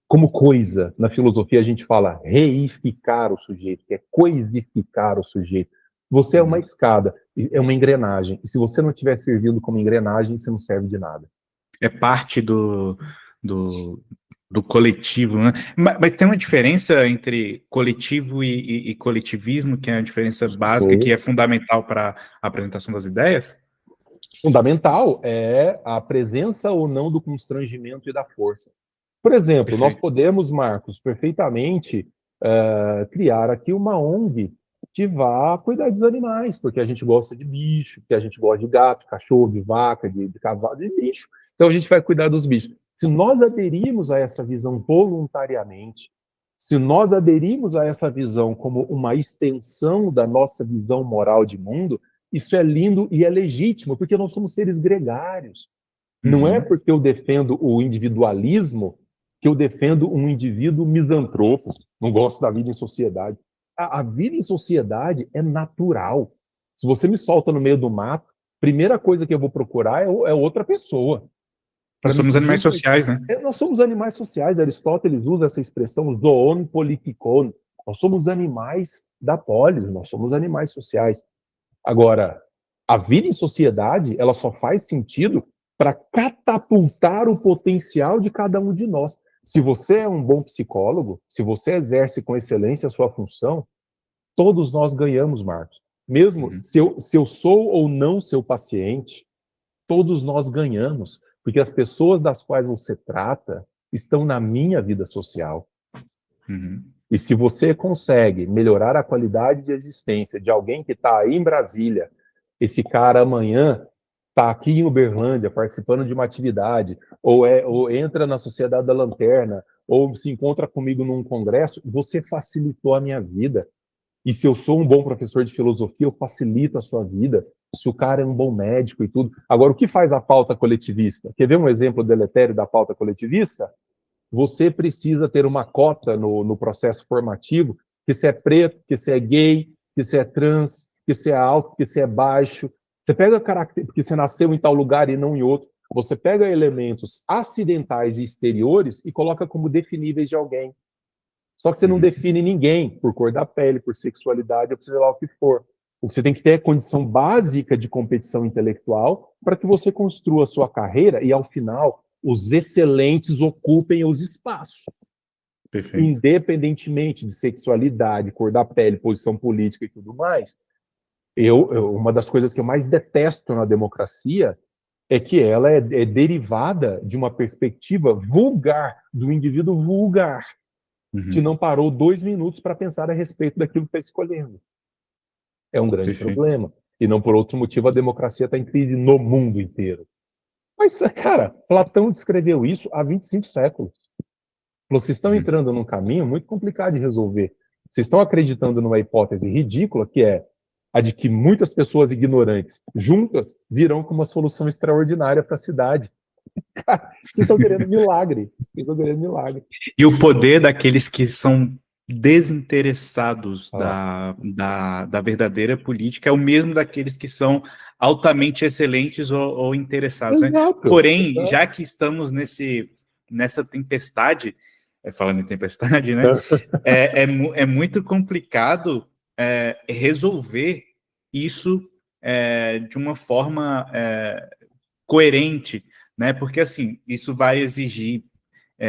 como coisa. Na filosofia a gente fala reificar o sujeito, que é coisificar o sujeito. Você é uma escada, é uma engrenagem. E se você não estiver servindo como engrenagem, você não serve de nada. É parte do coletivo, né? Mas tem uma diferença entre coletivo e coletivismo, que é a diferença básica, que é fundamental para a apresentação das ideias? Fundamental é a presença ou não do constrangimento e da força. Por exemplo, nós podemos, Marcos, perfeitamente criar aqui uma ONG que vá cuidar dos animais, porque a gente gosta de bicho, porque a gente gosta de gato, cachorro, de vaca, de cavalo, de bicho. Então a gente vai cuidar dos bichos. Se nós aderirmos a essa visão voluntariamente, se nós aderirmos a essa visão como uma extensão da nossa visão moral de mundo, isso é lindo e é legítimo, porque nós somos seres gregários. Não é porque eu defendo o individualismo que eu defendo um indivíduo misantropo, não gosto da vida em sociedade. A vida em sociedade é natural. Se você me solta no meio do mato, primeira coisa que eu vou procurar é outra pessoa. Nós somos animais sociais, né? Nós somos animais sociais. Aristóteles usa essa expressão zoon politikon. Nós somos animais da polis, nós somos animais sociais. Agora, a vida em sociedade, ela só faz sentido para catapultar o potencial de cada um de nós. Se você é um bom psicólogo, se você exerce com excelência a sua função, todos nós ganhamos, Marcos. Mesmo se eu sou ou não seu paciente, todos nós ganhamos, porque as pessoas das quais você trata estão na minha vida social. E se você consegue melhorar a qualidade de existência de alguém que está aí em Brasília, esse cara amanhã está aqui em Uberlândia participando de uma atividade, ou entra na Sociedade da Lanterna, ou se encontra comigo num congresso, você facilitou a minha vida. E se eu sou um bom professor de filosofia, eu facilito a sua vida. Se o cara é um bom médico e tudo. Agora, o que faz a pauta coletivista? Quer ver um exemplo deletério da pauta coletivista? Você precisa ter uma cota no processo formativo, que você é preto, que você é gay, que você é trans, que você é alto, que você é baixo. Você pega porque você nasceu em tal lugar e não em outro. Você pega elementos acidentais e exteriores e coloca como definíveis de alguém. Só que você não define ninguém por cor da pele, por sexualidade, ou seja lá o que for. Você tem que ter a condição básica de competição intelectual para que você construa a sua carreira e, ao final, os excelentes ocupem os espaços. Perfeito. Independentemente de sexualidade, cor da pele, posição política e tudo mais. Uma das coisas que eu mais detesto na democracia é que ela é derivada de uma perspectiva vulgar, do indivíduo vulgar, que não parou 2 minutos para pensar a respeito daquilo que está escolhendo. É um grande problema. E não por outro motivo a democracia está em crise no mundo inteiro. Mas, cara, Platão descreveu isso há 25 séculos. Vocês estão entrando num caminho muito complicado de resolver. Vocês estão acreditando numa hipótese ridícula, que é a de que muitas pessoas ignorantes juntas virão com uma solução extraordinária para a cidade. Cara, vocês estão querendo milagre. Vocês estão querendo milagre. E o poder daqueles que são desinteressados da verdadeira política é o mesmo daqueles que são altamente excelentes ou interessados. Exato, né? Porém, exato. já que estamos nessa tempestade, falando em tempestade, né? é muito complicado resolver isso de uma forma coerente, né? Porque assim, isso vai exigir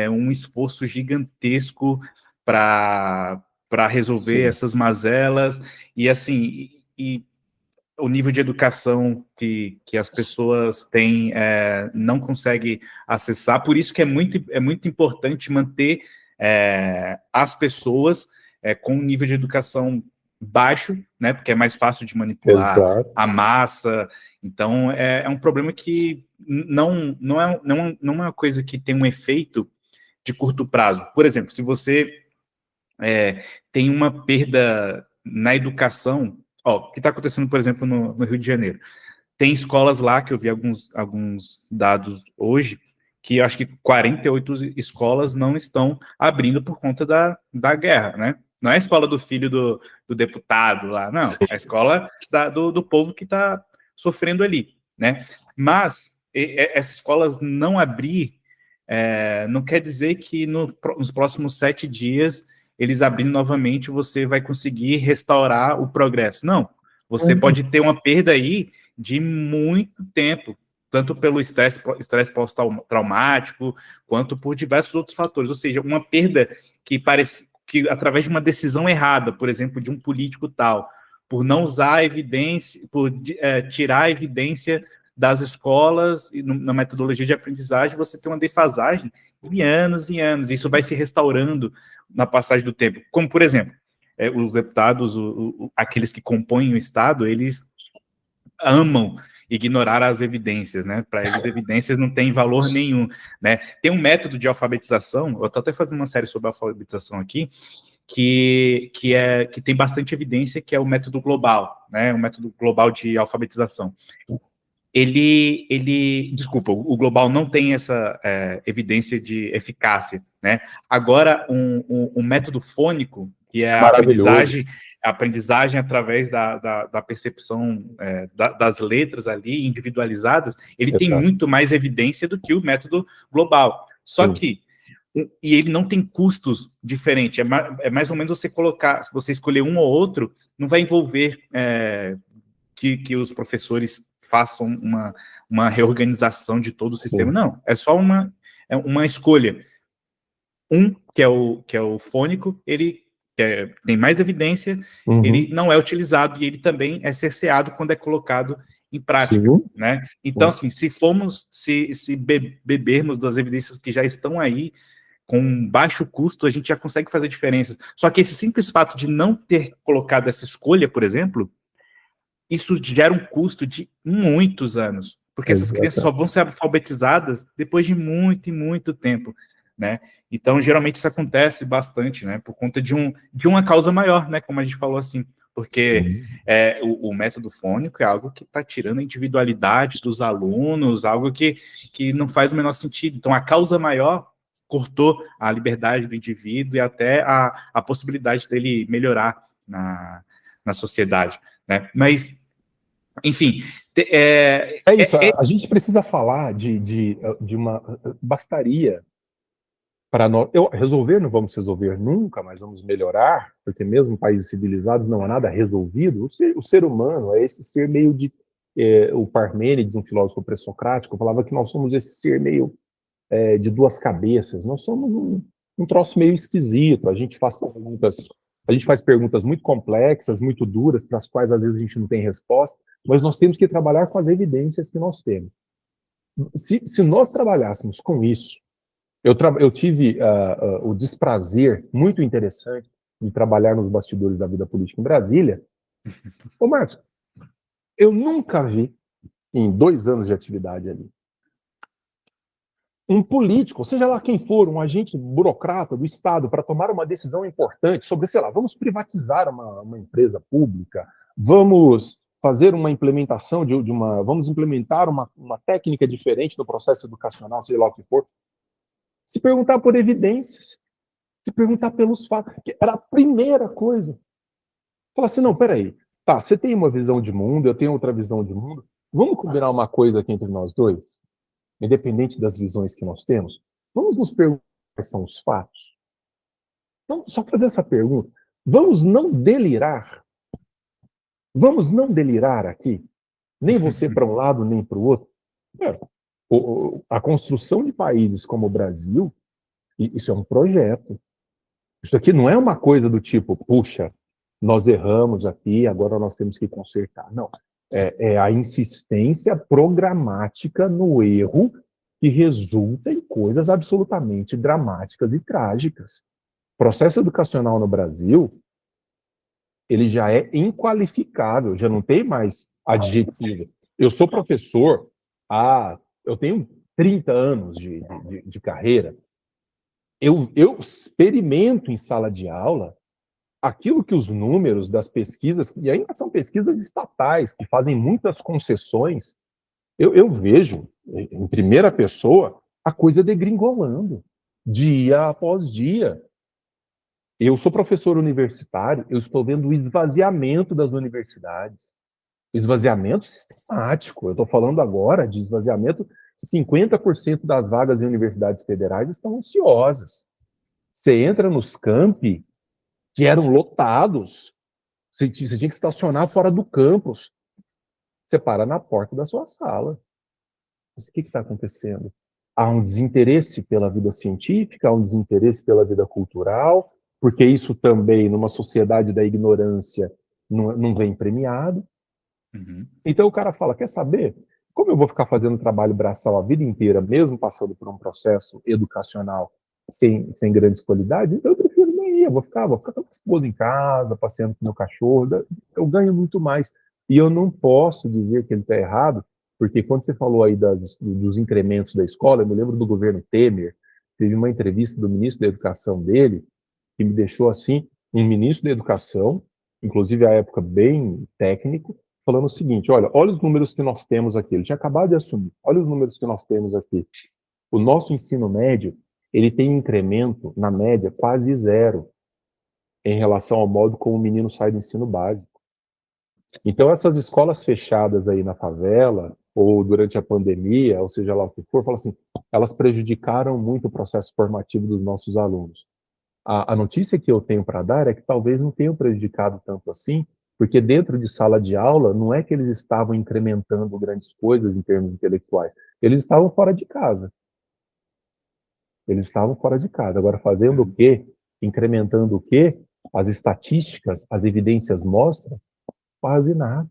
um esforço gigantesco para resolver essas mazelas, e assim, e o nível de educação que as pessoas têm não consegue acessar, por isso que é muito importante manter as pessoas com um nível de educação baixo, né, porque é mais fácil de manipular a massa. Então é um problema que não é uma coisa que tem um efeito de curto prazo. Por exemplo, se você tem uma perda na educação, o que está acontecendo, por exemplo, no Rio de Janeiro. Tem escolas lá, que eu vi alguns dados hoje, que eu acho que 48 escolas não estão abrindo por conta da guerra, né? Não é a escola do filho do deputado lá, não. É a escola do povo que está sofrendo ali, né? Mas essas escolas não abrir não quer dizer que nos próximos 7 dias, eles abrindo novamente, você vai conseguir restaurar o progresso. Não. Você pode ter uma perda aí de muito tempo, tanto pelo estresse pós-traumático, quanto por diversos outros fatores. Ou seja, uma perda que parece que, através de uma decisão errada, por exemplo, de um político tal, por não usar a evidência, por tirar a evidência das escolas e na metodologia de aprendizagem, você tem uma defasagem de anos e anos. Isso vai se restaurando na passagem do tempo. Como, por exemplo, os deputados, aqueles que compõem o Estado, eles amam ignorar as evidências, né? Para eles, evidências não têm valor nenhum, né? Tem um método de alfabetização, eu estou até fazendo uma série sobre alfabetização aqui, que tem bastante evidência, que é o método global, né? O método global de alfabetização. Desculpa, o global não tem essa evidência de eficácia, né? Agora, um método fônico, que é a aprendizagem através da percepção das letras ali, individualizadas, ele tem muito mais evidência do que o método global. Só que, e ele não tem custos diferentes, é mais ou menos você colocar, se você escolher um ou outro, não vai envolver que os professores façam uma reorganização de todo o sistema. Não, é só uma escolha. Que é o fônico, ele tem mais evidência, ele não é utilizado e ele também é cerceado quando é colocado em prática, né? Então, assim, se bebermos das evidências que já estão aí, com baixo custo, a gente já consegue fazer diferença. Só que esse simples fato de não ter colocado essa escolha, por exemplo, isso gera um custo de muitos anos, porque essas crianças só vão ser alfabetizadas depois de muito e muito tempo, né? Então, geralmente isso acontece bastante, né? Por conta de uma causa maior, né? Como a gente falou assim, porque o método fônico é algo que está tirando a individualidade dos alunos, algo que não faz o menor sentido. Então, a causa maior cortou a liberdade do indivíduo e até a possibilidade dele melhorar na sociedade, né? Mas enfim. Isso, a gente precisa falar de uma. Bastaria para nós. Resolver não vamos resolver nunca, mas vamos melhorar, porque mesmo em países civilizados não há nada resolvido. O ser humano é esse ser meio de. O Parmênides, um filósofo pré-socrático, falava que nós somos esse ser meio de duas cabeças. Nós somos um troço meio esquisito. A gente faz perguntas muito complexas, muito duras, para as quais às vezes a gente não tem resposta, mas nós temos que trabalhar com as evidências que nós temos. Se nós trabalhássemos com isso, eu tive o desprazer muito interessante de trabalhar nos bastidores da vida política em Brasília. Ô, Marcos, eu nunca vi, em 2 anos de atividade ali, um político, seja lá quem for, um agente burocrata do Estado, para tomar uma decisão importante sobre, sei lá, vamos privatizar uma empresa pública, vamos fazer uma implementação vamos implementar uma técnica diferente no processo educacional, sei lá o que for. Se perguntar por evidências, se perguntar pelos fatos, que era a primeira coisa. Falar assim, não, peraí, tá, você tem uma visão de mundo, eu tenho outra visão de mundo, vamos combinar uma coisa aqui entre nós dois? Independente das visões que nós temos, vamos nos perguntar quais são os fatos. Então, só fazer essa pergunta. Vamos não delirar. Vamos não delirar aqui. Nem você para um lado, nem para o outro. A construção de países como o Brasil, isso é um projeto. Isso aqui não é uma coisa do tipo, puxa, nós erramos aqui, agora nós temos que consertar. Não. É a insistência programática no erro que resulta em coisas absolutamente dramáticas e trágicas. O processo educacional no Brasil, ele já é inqualificável, já não tem mais adjetivo. Eu sou professor eu tenho 30 anos de carreira. eu experimento em sala de aula aquilo que os números das pesquisas, e ainda são pesquisas estatais, que fazem muitas concessões, eu vejo em primeira pessoa a coisa degringolando, dia após dia. Eu sou professor universitário, eu estou vendo o esvaziamento das universidades. Esvaziamento sistemático. Eu estou falando agora de esvaziamento. 50% das vagas em universidades federais estão ociosas. Você entra nos campi que eram lotados. Você tinha que estacionar fora do campus. Você para na porta da sua sala. Mas o que está acontecendo? Há um desinteresse pela vida científica, há um desinteresse pela vida cultural, porque isso também, numa sociedade da ignorância, não vem premiado. Uhum. Então o cara fala, quer saber? Como eu vou ficar fazendo trabalho braçal a vida inteira, mesmo passando por um processo educacional sem grandes qualidades, eu prefiro nem ir, eu vou ficar com a minha esposa em casa, passeando com meu cachorro, eu ganho muito mais. E eu não posso dizer que ele está errado, porque quando você falou aí dos incrementos da escola, eu me lembro do governo Temer, teve uma entrevista do ministro da Educação dele, que me deixou assim, um ministro da Educação, inclusive à época bem técnico, falando o seguinte, olha os números que nós temos aqui. Ele tinha acabado de assumir. Olha os números que nós temos aqui. O nosso ensino médio, ele tem um incremento, na média, quase zero em relação ao modo como o menino sai do ensino básico. Então, essas escolas fechadas aí na favela, ou durante a pandemia, ou seja lá o que for, fala assim, elas prejudicaram muito o processo formativo dos nossos alunos. A notícia que eu tenho para dar é que talvez não tenham prejudicado tanto assim, porque dentro de sala de aula, não é que eles estavam incrementando grandes coisas em termos intelectuais, eles estavam fora de casa. Eles estavam fora de casa. Agora, fazendo o quê? Incrementando o quê? As estatísticas, as evidências mostram quase nada.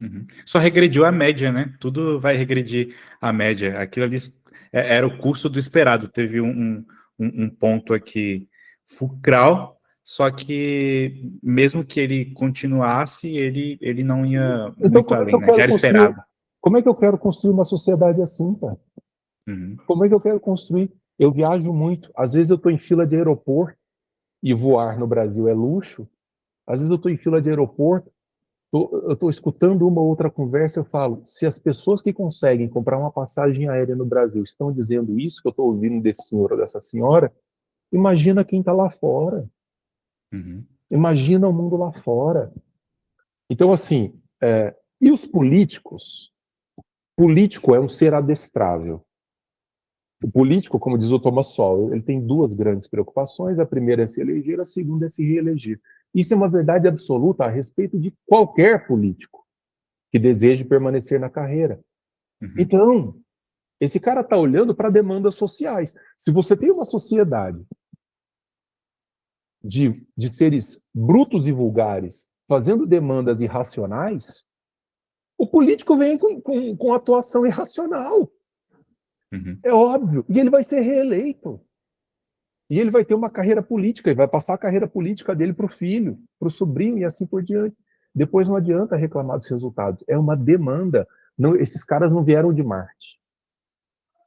Uhum. Só regrediu a média, né? Tudo vai regredir a média. Aquilo ali era o curso do esperado. Teve um ponto aqui fulcral, só que mesmo que ele continuasse, ele não ia Então, muito além, né? Já era esperado. como é que eu quero construir uma sociedade assim, cara? Uhum. Como é que eu quero construir? Eu viajo muito. Às vezes eu estou em fila de aeroporto, e voar no Brasil é luxo. Às vezes eu estou em fila de aeroporto, eu estou escutando uma ou outra conversa, eu falo, se as pessoas que conseguem comprar uma passagem aérea no Brasil estão dizendo isso que eu estou ouvindo desse senhor ou dessa senhora, imagina quem está lá fora. Uhum. Imagina o mundo lá fora. Então, assim, e os políticos? Político é um ser adestrável. O político, como diz o Thomas Sowell, ele tem duas grandes preocupações. A primeira é se eleger, a segunda é se reeleger. Isso é uma verdade absoluta a respeito de qualquer político que deseje permanecer na carreira. Uhum. Então, esse cara está olhando para demandas sociais. Se você tem uma sociedade de seres brutos e vulgares fazendo demandas irracionais, o político vem com atuação irracional. Uhum. É óbvio. E ele vai ser reeleito. E ele vai ter uma carreira política, e vai passar a carreira política dele para o filho, para o sobrinho e assim por diante. Depois não adianta reclamar dos resultados. É uma demanda. Não, esses caras não vieram de Marte.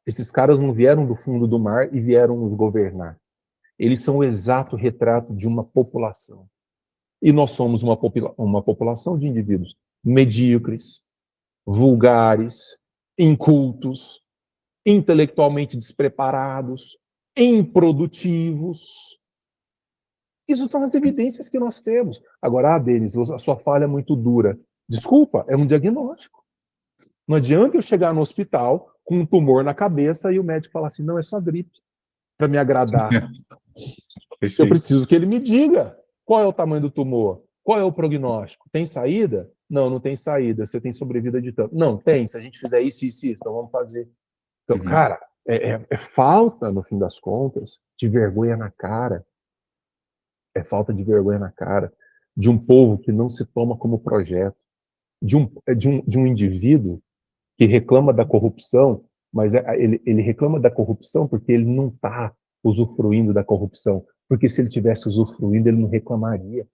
Esses caras não vieram do fundo do mar e vieram nos governar. Eles são o exato retrato de uma população. E nós somos uma população de indivíduos medíocres, vulgares, incultos, intelectualmente despreparados, improdutivos. Isso são as evidências que nós temos. Agora, Denis, a sua falha é muito dura. Desculpa, é um diagnóstico. Não adianta eu chegar no hospital com um tumor na cabeça e o médico falar assim, não, é só gripe, para me agradar. Eu preciso que ele me diga qual é o tamanho do tumor, qual é o prognóstico. Tem saída? Não, não tem saída. Você tem sobrevida de tanto. Não, tem. Se a gente fizer isso, então vamos fazer. Então, cara, é falta, no fim das contas, de vergonha na cara. É falta de vergonha na cara de um povo que não se toma como projeto, de um indivíduo que reclama da corrupção, mas ele reclama da corrupção porque ele não está usufruindo da corrupção. Porque se ele tivesse usufruindo, ele não reclamaria.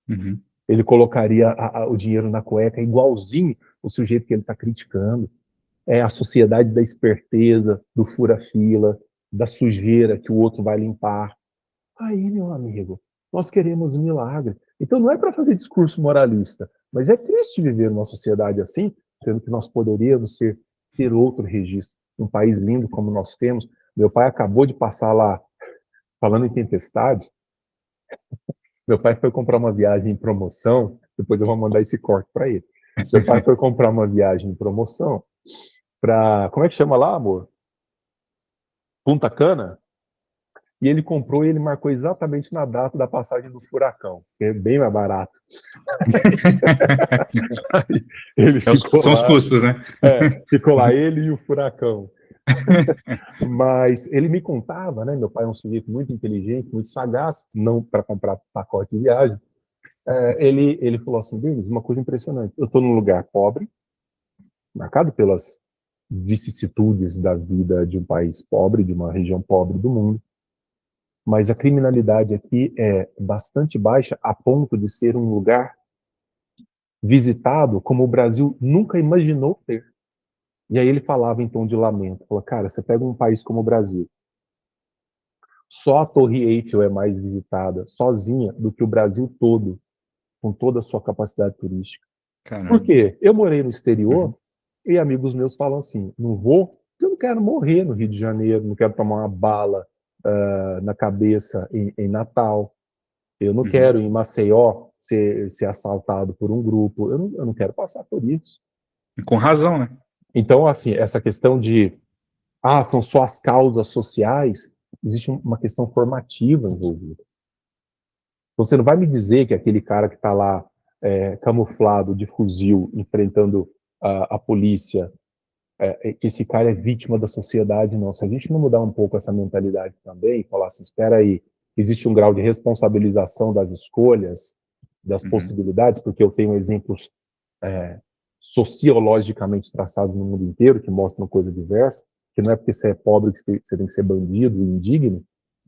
Uhum. Ele colocaria o dinheiro na cueca igualzinho o sujeito que ele está criticando. É a sociedade da esperteza, do fura-fila, da sujeira que o outro vai limpar. Aí, meu amigo, nós queremos um milagre. Então não é para fazer discurso moralista, mas é triste viver numa sociedade assim, sendo que nós poderíamos ter outro registro. Um país lindo como nós temos. Meu pai acabou de passar lá, falando em tempestade, meu pai foi comprar uma viagem em promoção, depois eu vou mandar esse corte para ele. Meu pai foi comprar uma viagem em promoção para, como é que chama lá, amor? Punta Cana? E ele comprou e ele marcou exatamente na data da passagem do furacão, que é bem mais barato. Aí ele ficou São os lá, custos, né? ficou lá ele e o furacão. Mas ele me contava, né? Meu pai é um sujeito muito inteligente, muito sagaz, não para comprar pacote de viagem. Ele falou assim, Denis, uma coisa impressionante. Eu estou num lugar pobre, marcado pelas vicissitudes da vida de um país pobre, de uma região pobre do mundo. Mas a criminalidade aqui é bastante baixa a ponto de ser um lugar visitado como o Brasil nunca imaginou ter. E aí ele falava em tom de lamento, falou, cara, você pega um país como o Brasil, só a Torre Eiffel é mais visitada sozinha do que o Brasil todo, com toda a sua capacidade turística. Por Caramba. quê? Eu morei no exterior Uhum. e amigos meus falam assim, não vou, porque eu não quero morrer no Rio de Janeiro, não quero tomar uma bala na cabeça em Natal, eu não Uhum. quero em Maceió ser assaltado por um grupo, eu não quero passar por isso. Com razão, né? Então, assim, essa questão de, são só as causas sociais, existe uma questão formativa envolvida. Você não vai me dizer que aquele cara que está lá camuflado de fuzil, enfrentando a polícia, que esse cara é vítima da sociedade, não. Se a gente não mudar um pouco essa mentalidade também, e falar assim, espera aí, existe um grau de responsabilização das escolhas, das Uhum. possibilidades, porque eu tenho exemplos sociologicamente traçados no mundo inteiro que mostram coisa diversa, que não é porque você é pobre que você tem que ser bandido e indigno,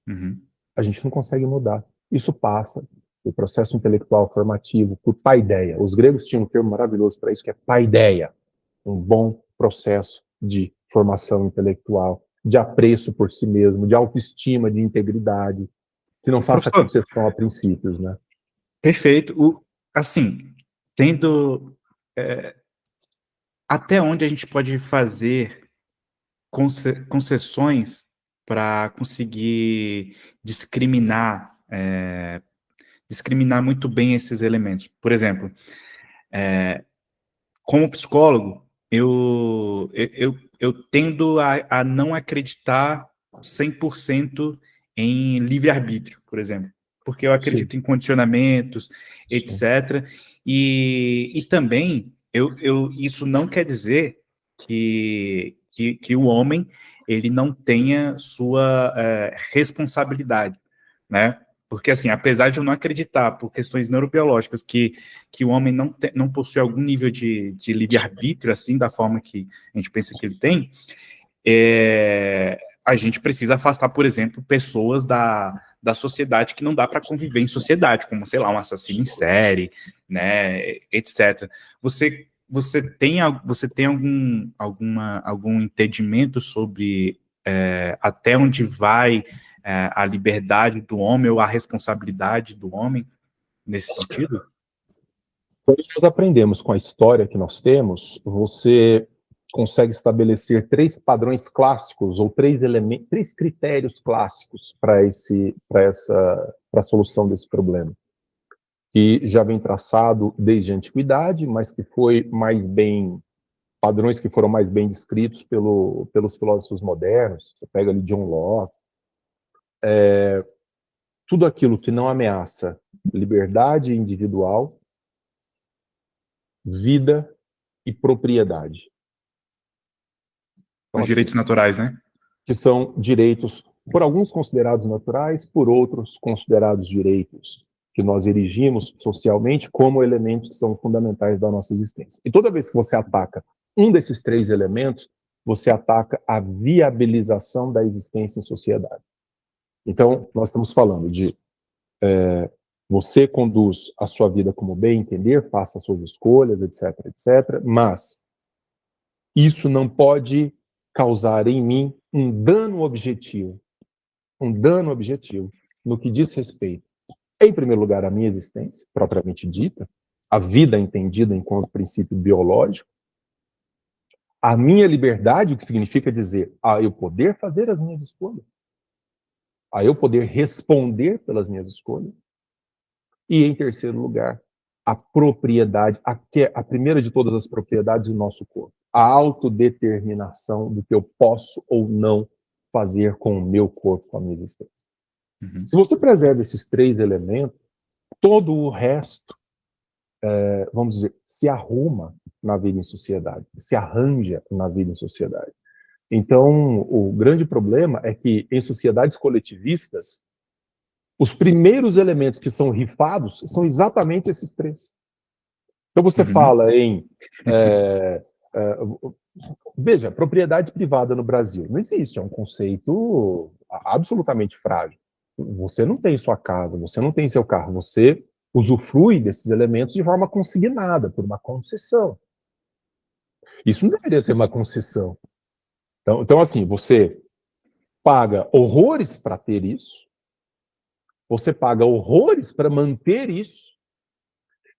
Uhum. a gente não consegue mudar. Isso passa, o processo intelectual formativo, por paideia. Os gregos tinham um termo maravilhoso para isso, que é paideia, um bom processo de formação intelectual, de apreço por si mesmo, de autoestima, de integridade, que não faça Professor, concessão a princípios, né? perfeito. Assim, tendo até onde a gente pode fazer concessões para conseguir discriminar muito bem esses elementos. Por exemplo, como psicólogo, eu tendo a não acreditar 100% em livre-arbítrio, por exemplo, porque eu Sim, acredito em condicionamentos, sim. etc. E também, isso não quer dizer que o homem ele não tenha sua responsabilidade, né? Porque, assim, apesar de eu não acreditar, por questões neurobiológicas, que o homem não possui algum nível de livre-arbítrio, assim, da forma que a gente pensa que ele tem, a gente precisa afastar, por exemplo, pessoas da sociedade que não dá para conviver em sociedade, como, sei lá, um assassino em série, né, etc. Você tem algum entendimento sobre até onde vai a liberdade do homem ou a responsabilidade do homem nesse sentido? Quando nós aprendemos com a história que nós temos, você consegue estabelecer três padrões clássicos ou três critérios clássicos para a solução desse problema, que já vem traçado desde a antiguidade, mas que foi mais bem padrões que foram mais bem descritos pelos filósofos modernos. Você pega ali John Locke, tudo aquilo que não ameaça liberdade individual, vida e propriedade. Então, Os assim, direitos naturais, né? que são direitos, por alguns considerados naturais, por outros considerados direitos que nós erigimos socialmente como elementos que são fundamentais da nossa existência. E toda vez que você ataca um desses três elementos, você ataca a viabilização da existência em sociedade. Então, nós estamos falando de você conduz a sua vida como bem entender, faça as suas escolhas, etc, etc, mas isso não pode causar em mim um dano objetivo. Um dano objetivo no que diz respeito, em primeiro lugar, à minha existência, propriamente dita, a vida entendida enquanto princípio biológico, a minha liberdade, o que significa dizer a eu poder fazer as minhas escolhas, a eu poder responder pelas minhas escolhas, e, em terceiro lugar, a propriedade, a primeira de todas as propriedades do nosso corpo, a autodeterminação do que eu posso ou não fazer com o meu corpo, com a minha existência. Uhum. Se você preserva esses três elementos, todo o resto, vamos dizer, se arruma na vida em sociedade, se arranja na vida em sociedade. Então, o grande problema é que em sociedades coletivistas, os primeiros elementos que são rifados são exatamente esses três. Então você fala em... veja, propriedade privada no Brasil não existe, é um conceito absolutamente frágil. Você não tem sua casa, você não tem seu carro, você usufrui desses elementos de forma consignada, por uma concessão. Isso não deveria ser uma concessão. Então assim, você paga horrores para ter isso, você paga horrores para manter isso,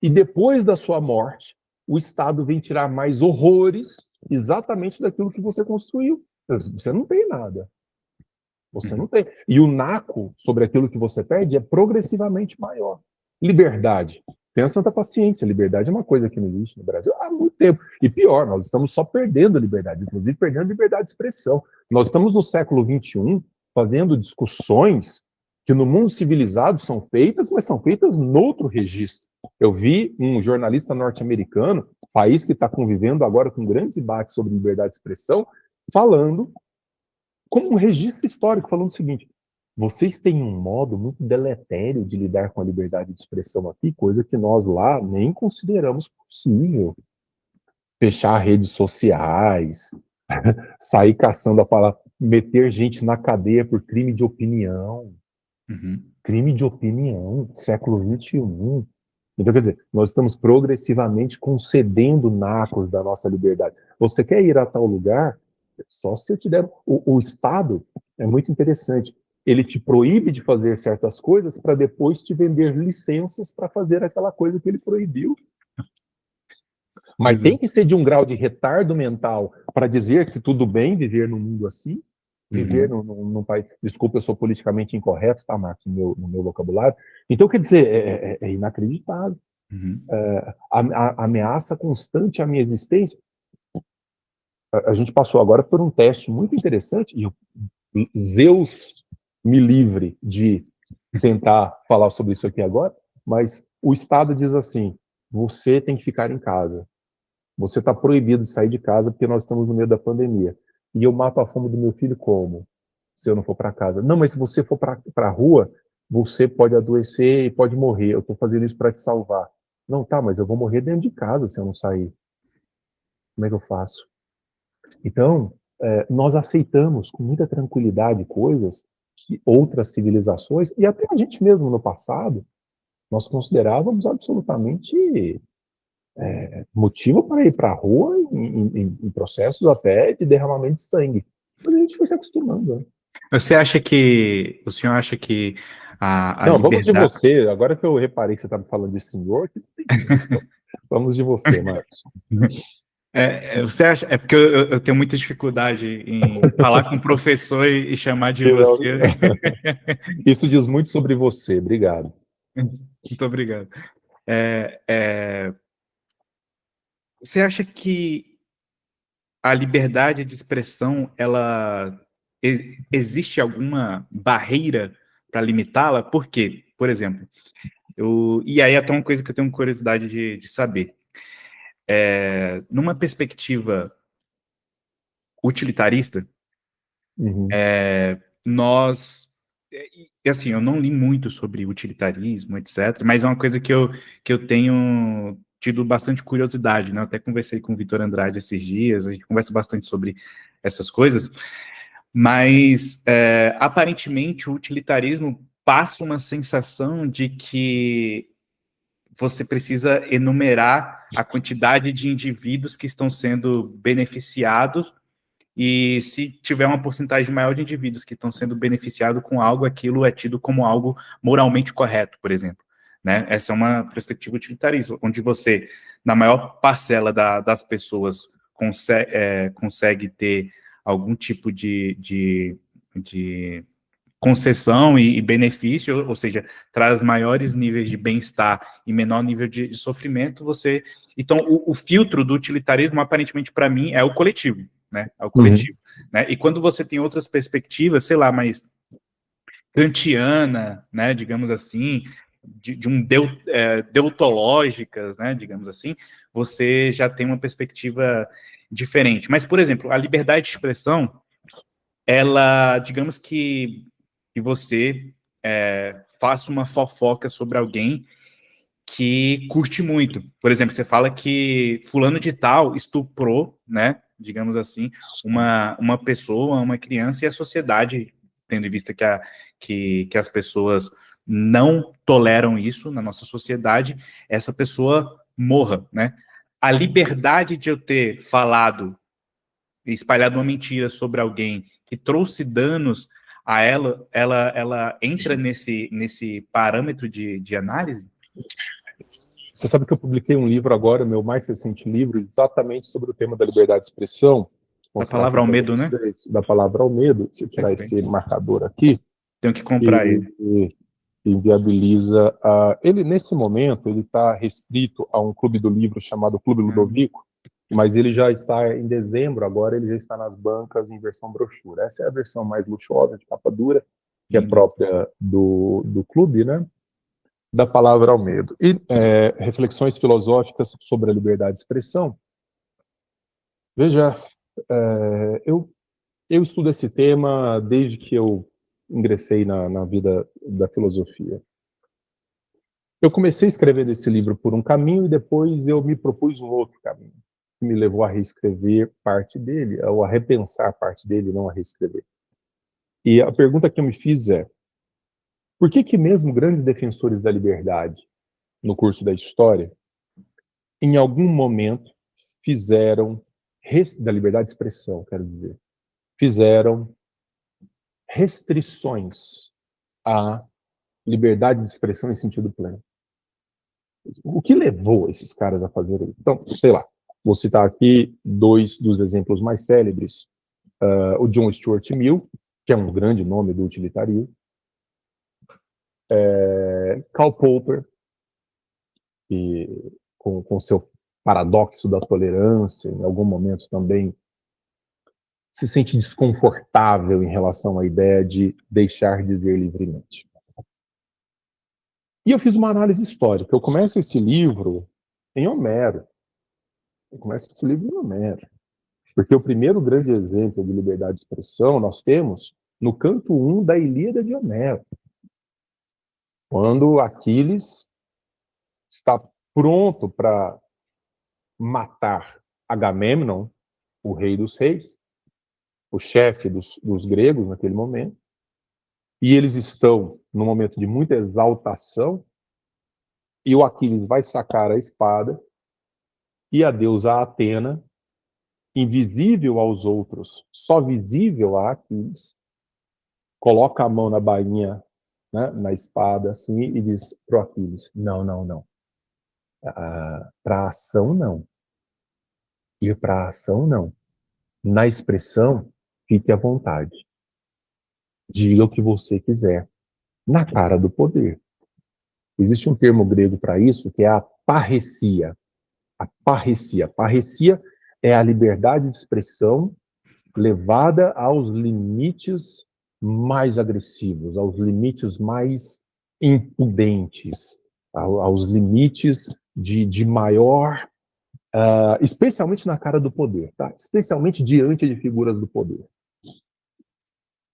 e depois da sua morte, o Estado vem tirar mais horrores exatamente daquilo que você construiu. Você não tem nada. Você não tem. E o naco sobre aquilo que você perde é progressivamente maior. Liberdade. Tenha santa paciência. Liberdade é uma coisa que não existe no Brasil há muito tempo. E pior, nós estamos só perdendo a liberdade, inclusive perdendo a liberdade de expressão. Nós estamos no século XXI fazendo discussões que no mundo civilizado são feitas, mas são feitas noutro registro. Eu vi um jornalista norte-americano, país que está convivendo agora com grandes debates sobre liberdade de expressão, falando como um registro histórico, falando o seguinte: vocês têm um modo muito deletério de lidar com a liberdade de expressão aqui, coisa que nós lá nem consideramos possível. Fechar redes sociais, sair caçando a palavra, meter gente na cadeia por crime de opinião. Crime de opinião, século XXI. Então, quer dizer, nós estamos progressivamente concedendo nacos da nossa liberdade. Você quer ir a tal lugar? Só se eu te der... O Estado é muito interessante. Ele te proíbe de fazer certas coisas para depois te vender licenças para fazer aquela coisa que ele proibiu. Mas tem que ser de um grau de retardo mental para dizer que tudo bem viver num mundo assim, viver num país... Desculpa, eu sou politicamente incorreto, tá, Marcos, no meu vocabulário. Então, quer dizer, é inacreditável. A ameaça constante à minha existência. A gente passou agora por um teste muito interessante, e Zeus me livre de tentar falar sobre isso aqui agora, mas o Estado diz assim: você tem que ficar em casa. Você está proibido de sair de casa porque nós estamos no meio da pandemia. E eu mato a fome do meu filho como? Se eu não for para casa. Não, mas se você for para a rua, você pode adoecer e pode morrer. Eu estou fazendo isso para te salvar. Não, tá, mas eu vou morrer dentro de casa se eu não sair. Como é que eu faço? Então, nós aceitamos com muita tranquilidade coisas que outras civilizações, e até a gente mesmo no passado, nós considerávamos absolutamente motivo para ir para a rua em processos até de derramamento de sangue. Mas a gente foi se acostumando. Né? O senhor acha que a Não, vamos de liberdade... você. Agora que eu reparei que você está me falando de senhor, que não tem senhor. Então, vamos de você, Marcos. Você acha... É porque eu tenho muita dificuldade em falar com o professor e chamar de você. Isso diz muito sobre você. Obrigado. Muito obrigado. Você acha que a liberdade de expressão, ela existe alguma barreira para limitá-la? Por quê? Por exemplo, e aí até uma coisa que eu tenho curiosidade de saber. Numa perspectiva utilitarista, nós... Assim, eu não li muito sobre utilitarismo, etc., mas é uma coisa que eu tenho tido bastante curiosidade, né? Eu até conversei com o Vitor Andrade esses dias, a gente conversa bastante sobre essas coisas, mas aparentemente o utilitarismo passa uma sensação de que você precisa enumerar a quantidade de indivíduos que estão sendo beneficiados e se tiver uma porcentagem maior de indivíduos que estão sendo beneficiados com algo, aquilo é tido como algo moralmente correto, por exemplo. Né? Essa é uma perspectiva utilitarista, onde você, na maior parcela das pessoas, consegue ter algum tipo de concessão e benefício, ou seja, traz maiores níveis de bem-estar e menor nível de sofrimento, você... Então, o filtro do utilitarismo, aparentemente, para mim, é o coletivo, né? É o coletivo. Né? E quando você tem outras perspectivas, sei lá, mais kantiana, né, digamos assim, deontológicas, né, digamos assim, você já tem uma perspectiva diferente. Mas, por exemplo, a liberdade de expressão, ela, digamos que você faça uma fofoca sobre alguém que curte muito. Por exemplo, você fala que fulano de tal estuprou, né, digamos assim, uma pessoa, uma criança, e a sociedade, tendo em vista que as pessoas não toleram isso na nossa sociedade, essa pessoa morra, né? A liberdade de eu ter falado e espalhado uma mentira sobre alguém que trouxe danos a ela entra nesse parâmetro de análise? Você sabe que eu publiquei um livro agora, meu mais recente livro, exatamente sobre o tema da liberdade de expressão. Vou Da mostrar aqui palavra ao para medo, né? vocês, da palavra ao medo. Deixa eu tirar esse Perfeito. marcador aqui. Tenho que comprar ele. E viabiliza. Ele, nesse momento, ele está restrito a um clube do livro chamado Clube Ludovico, mas ele já está em dezembro, agora ele já está nas bancas em versão brochura. Essa é a versão mais luxuosa, de capa dura, que é Lindo. própria do clube, né? Da palavra ao medo. E reflexões filosóficas sobre a liberdade de expressão. Veja, eu estudo esse tema desde que eu ingressei na vida da filosofia. Eu comecei escrevendo esse livro por um caminho e depois eu me propus um outro caminho, que me levou a reescrever parte dele, ou a repensar parte dele, não a reescrever. E a pergunta que eu me fiz é: por que mesmo grandes defensores da liberdade, no curso da história, em algum momento fizeram, da liberdade de expressão, quero dizer, fizeram restrições à liberdade de expressão em sentido pleno? O que levou esses caras a fazer isso? Então, sei lá, vou citar aqui dois dos exemplos mais célebres. O John Stuart Mill, que é um grande nome do utilitarismo. Karl Popper, que, com seu paradoxo da tolerância, em algum momento também se sente desconfortável em relação à ideia de deixar dizer livremente. E eu fiz uma análise histórica. Eu começo esse livro em Homero. Porque o primeiro grande exemplo de liberdade de expressão nós temos no canto 1 da Ilíada de Homero, quando Aquiles está pronto para matar Agamemnon, o rei dos reis, o chefe dos gregos naquele momento, e eles estão num momento de muita exaltação, e o Aquiles vai sacar a espada, e a deusa Atena, invisível aos outros, só visível a Aquiles, coloca a mão na bainha, né, na espada, assim, e diz pro Aquiles: não, não, não. Para a ação, não. Ir para a ação, não. Na expressão, fique à vontade. Diga o que você quiser. Na cara do poder. Existe um termo grego para isso, que é a parresia. A parresia. Parresia é a liberdade de expressão levada aos limites mais agressivos, aos limites mais impudentes, aos limites de maior, especialmente na cara do poder, tá? Especialmente diante de figuras do poder.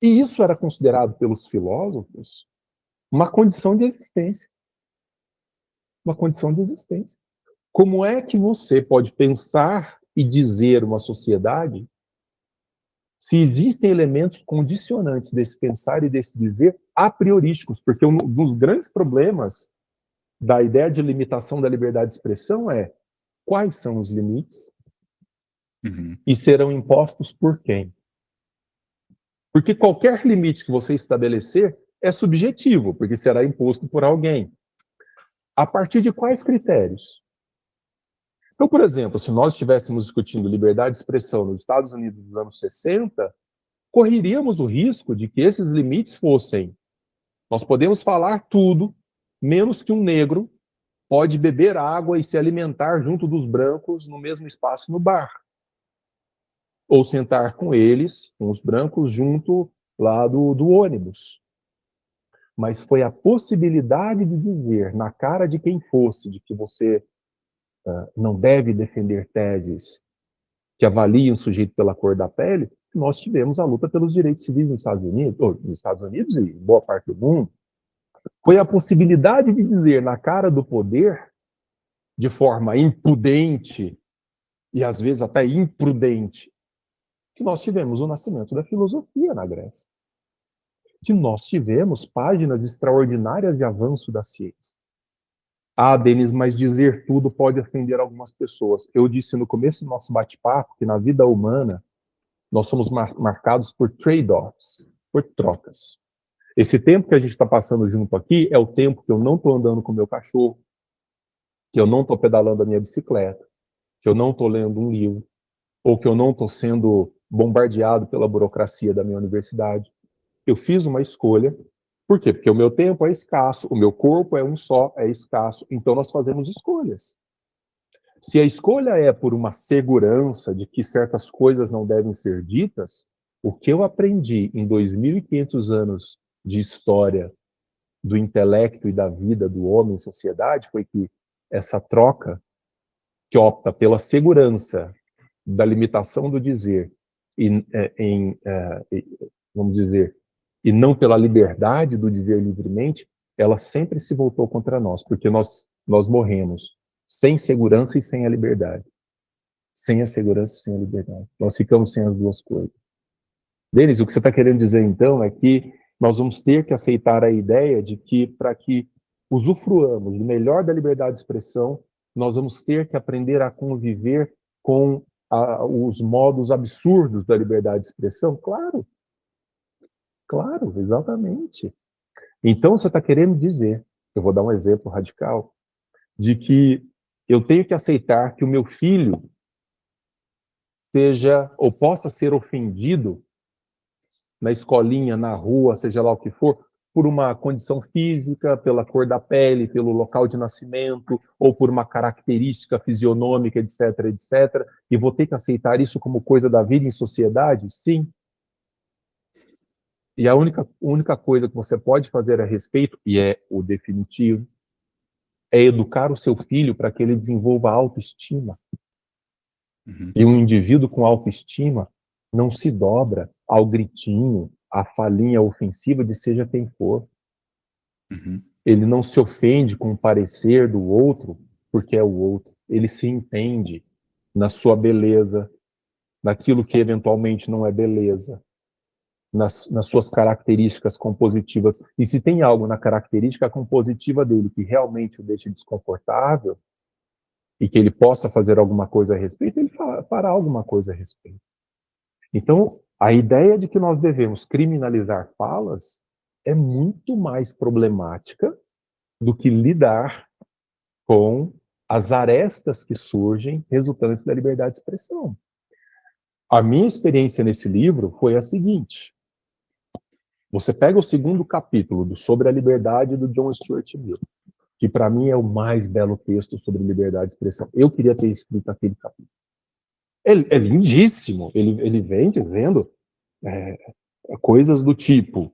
E isso era considerado pelos filósofos uma condição de existência. Uma condição de existência. Como é que você pode pensar e dizer uma sociedade se existem elementos condicionantes desse pensar e desse dizer a priorísticos? Porque um dos grandes problemas da ideia de limitação da liberdade de expressão é: quais são os limites Uhum. E serão impostos por quem? Porque qualquer limite que você estabelecer é subjetivo, porque será imposto por alguém. A partir de quais critérios? Então, por exemplo, se nós estivéssemos discutindo liberdade de expressão nos Estados Unidos dos anos 60, correríamos o risco de que esses limites fossem: nós podemos falar tudo, menos que um negro pode beber água e se alimentar junto dos brancos no mesmo espaço no bar. Ou sentar com eles, com os brancos, junto lá do ônibus. Mas foi a possibilidade de dizer na cara de quem fosse de que você não deve defender teses que avaliem o sujeito pela cor da pele, que nós tivemos a luta pelos direitos civis nos Estados Unidos e em boa parte do mundo. Foi a possibilidade de dizer na cara do poder, de forma impudente e às vezes até imprudente, que nós tivemos o nascimento da filosofia na Grécia. Que nós tivemos páginas extraordinárias de avanço da ciência. Ah, Denis, mas dizer tudo pode ofender algumas pessoas. Eu disse no começo do nosso bate-papo que na vida humana nós somos marcados por trade-offs, por trocas. Esse tempo que a gente está passando junto aqui é o tempo que eu não estou andando com o meu cachorro, que eu não estou pedalando a minha bicicleta, que eu não estou lendo um livro, ou que eu não estou sendo bombardeado pela burocracia da minha universidade. Eu fiz uma escolha. Por quê? Porque o meu tempo é escasso, o meu corpo é um só, é escasso, então nós fazemos escolhas. Se a escolha é por uma segurança de que certas coisas não devem ser ditas, o que eu aprendi em 2.500 anos de história do intelecto e da vida do homem em sociedade foi que essa troca que opta pela segurança da limitação do dizer vamos dizer, e não pela liberdade do dizer livremente, ela sempre se voltou contra nós, porque nós morremos sem segurança e sem a liberdade. Sem a segurança e sem a liberdade. Nós ficamos sem as duas coisas. Denis, o que você está querendo dizer, então, é que nós vamos ter que aceitar a ideia de que, para que usufruamos do melhor da liberdade de expressão, nós vamos ter que aprender a conviver com os modos absurdos da liberdade de expressão? Claro, claro, exatamente. Então, você está querendo dizer, eu vou dar um exemplo radical, de que eu tenho que aceitar que o meu filho seja ou possa ser ofendido na escolinha, na rua, seja lá o que for, por uma condição física, pela cor da pele, pelo local de nascimento, ou por uma característica fisionômica, etc., etc., e vou ter que aceitar isso como coisa da vida em sociedade? Sim. E a única coisa que você pode fazer a respeito, e é o definitivo, é educar o seu filho para que ele desenvolva autoestima. Uhum. E um indivíduo com autoestima não se dobra ao gritinho, à falinha ofensiva de seja quem for. Uhum. Ele não se ofende com o parecer do outro porque é o outro. Ele se entende na sua beleza, naquilo que eventualmente não é beleza, nas suas características compositivas. E se tem algo na característica compositiva dele que realmente o deixa desconfortável e que ele possa fazer alguma coisa a respeito, ele fará alguma coisa a respeito. Então, a ideia de que nós devemos criminalizar falas é muito mais problemática do que lidar com as arestas que surgem resultantes da liberdade de expressão. A minha experiência nesse livro foi a seguinte: você pega o segundo capítulo sobre a liberdade do John Stuart Mill, que para mim é o mais belo texto sobre liberdade de expressão. Eu queria ter escrito aquele capítulo. É lindíssimo. Ele vem dizendo coisas do tipo: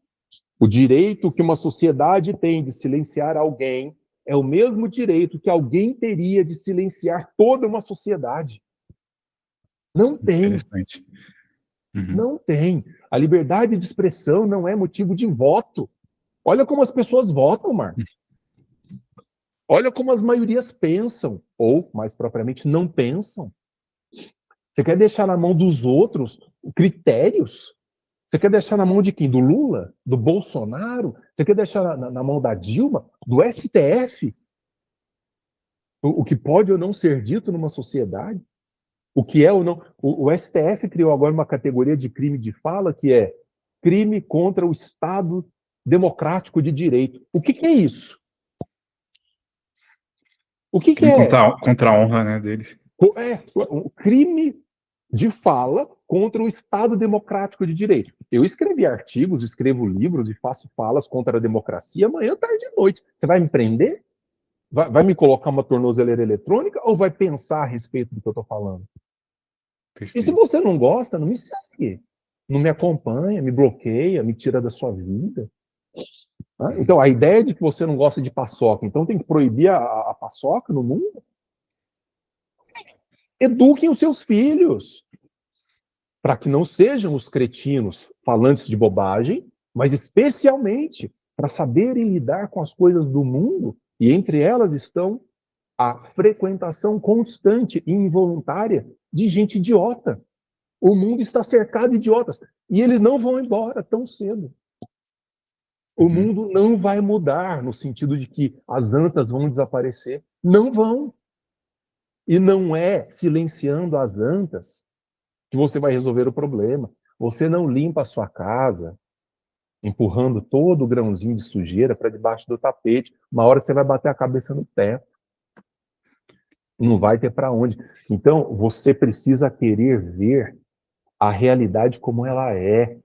o direito que uma sociedade tem de silenciar alguém é o mesmo direito que alguém teria de silenciar toda uma sociedade. Não tem. Interessante. Uhum. Não tem. A liberdade de expressão não é motivo de voto. Olha como as pessoas votam, Marcos. Olha como as maiorias pensam, ou, mais propriamente, não pensam. Você quer deixar na mão dos outros critérios? Você quer deixar na mão de quem? Do Lula? Do Bolsonaro? Você quer deixar na mão da Dilma? Do STF? O que pode ou não ser dito numa sociedade? O que é ou não... O STF criou agora uma categoria de crime de fala que é crime contra o Estado democrático de direito. O que é isso? O que Crime é? contra a honra, né, deles. É um crime de fala contra o Estado democrático de direito. Eu escrevi artigos, escrevo livros e faço falas contra a democracia manhã, tarde e noite. Você vai me prender? Vai me colocar uma tornozeleira eletrônica ou vai pensar a respeito do que eu estou falando? E se Perfeito. você não gosta, não me segue. Não me acompanha, me bloqueia, me tira da sua vida. Então, a ideia de que você não gosta de paçoca, então tem que proibir a paçoca no mundo? Eduquem os seus filhos para que não sejam os cretinos falantes de bobagem, mas especialmente para saberem lidar com as coisas do mundo, e entre elas estão a frequentação constante e involuntária de gente idiota. O mundo está cercado de idiotas, e eles não vão embora tão cedo. O mundo não vai mudar no sentido de que as antas vão desaparecer. Não vão. E não é silenciando as antas que você vai resolver o problema. Você não limpa a sua casa, empurrando todo o grãozinho de sujeira para debaixo do tapete. Uma hora você vai bater a cabeça no teto. Não vai ter para onde. Então, você precisa querer ver a realidade como ela é,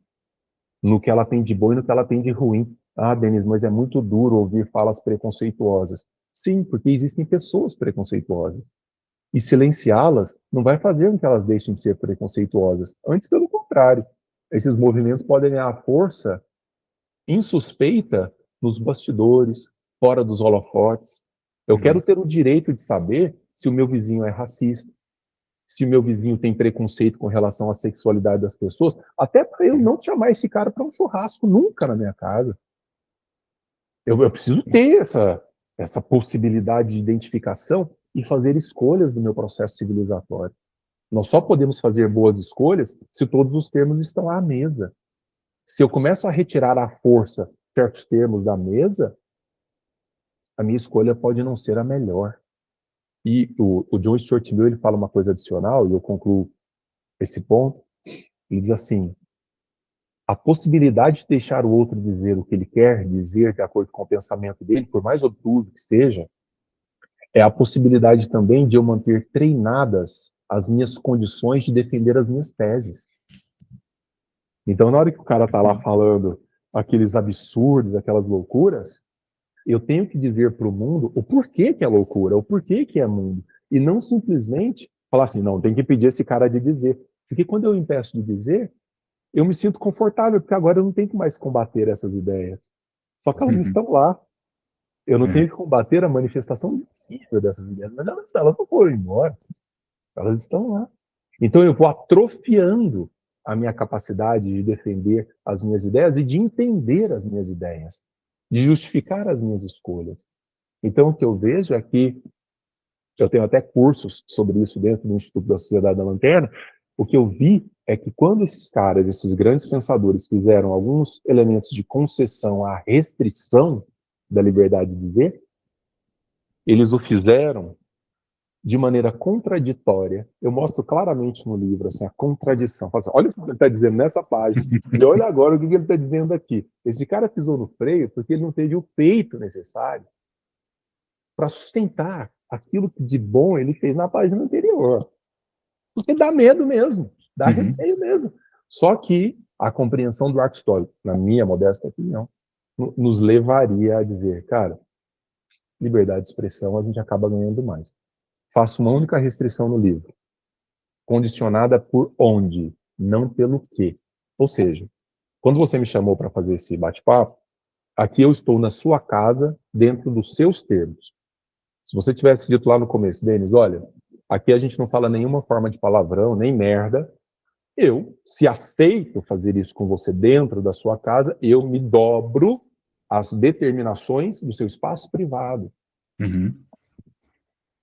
no que ela tem de bom e no que ela tem de ruim. Ah, Denis, mas é muito duro ouvir falas preconceituosas. Sim, porque existem pessoas preconceituosas. E silenciá-las não vai fazer com que elas deixem de ser preconceituosas. Antes, pelo contrário. Esses movimentos podem ganhar força insuspeita nos bastidores, fora dos holofotes. Eu quero ter o direito de saber se o meu vizinho é racista, se o meu vizinho tem preconceito com relação à sexualidade das pessoas, até para eu não chamar esse cara para um churrasco nunca na minha casa. Eu preciso ter essa possibilidade de identificação e fazer escolhas do meu processo civilizatório. Nós só podemos fazer boas escolhas se todos os termos estão à mesa. Se eu começo a retirar à força certos termos da mesa, a minha escolha pode não ser a melhor. E o John Stuart Mill ele fala uma coisa adicional, e eu concluo esse ponto. Ele diz assim: a possibilidade de deixar o outro dizer o que ele quer dizer de acordo com o pensamento dele, por mais obtuso que seja, é a possibilidade também de eu manter treinadas as minhas condições de defender as minhas teses. Então, na hora que o cara tá lá falando aqueles absurdos, aquelas loucuras, eu tenho que dizer para o mundo o porquê que é loucura, o porquê que é mundo. E não simplesmente falar assim, não, tem que pedir esse cara de dizer. Porque quando eu impeço de dizer, eu me sinto confortável, porque agora eu não tenho que mais combater essas ideias. Só que elas estão lá. Eu não tenho que combater a manifestação visível dessas ideias, mas elas não foram embora. Elas estão lá. Então eu vou atrofiando a minha capacidade de defender as minhas ideias e de entender as minhas ideias, de justificar as minhas escolhas. Então o que eu vejo é que, eu tenho até cursos sobre isso dentro do Instituto da Sociedade da Lanterna, o que eu vi é que quando esses caras, esses grandes pensadores, fizeram alguns elementos de concessão à restrição da liberdade de dizer, eles o fizeram de maneira contraditória. Eu mostro claramente no livro assim, a contradição. Assim, olha o que ele está dizendo nessa página e olha agora o que ele está dizendo aqui. Esse cara pisou no freio porque ele não teve o peito necessário para sustentar aquilo que de bom ele fez na página anterior. Porque dá medo mesmo, dá receio mesmo. Só que a compreensão do arco histórico, na minha modesta opinião, nos levaria a dizer, cara, liberdade de expressão a gente acaba ganhando mais. Faço uma única restrição no livro. Condicionada por onde, não pelo quê. Ou seja, quando você me chamou para fazer esse bate-papo, aqui eu estou na sua casa, dentro dos seus termos. Se você tivesse dito lá no começo, Denis, olha, aqui a gente não fala nenhuma forma de palavrão, nem merda, eu, se aceito fazer isso com você dentro da sua casa, eu me dobro às determinações do seu espaço privado.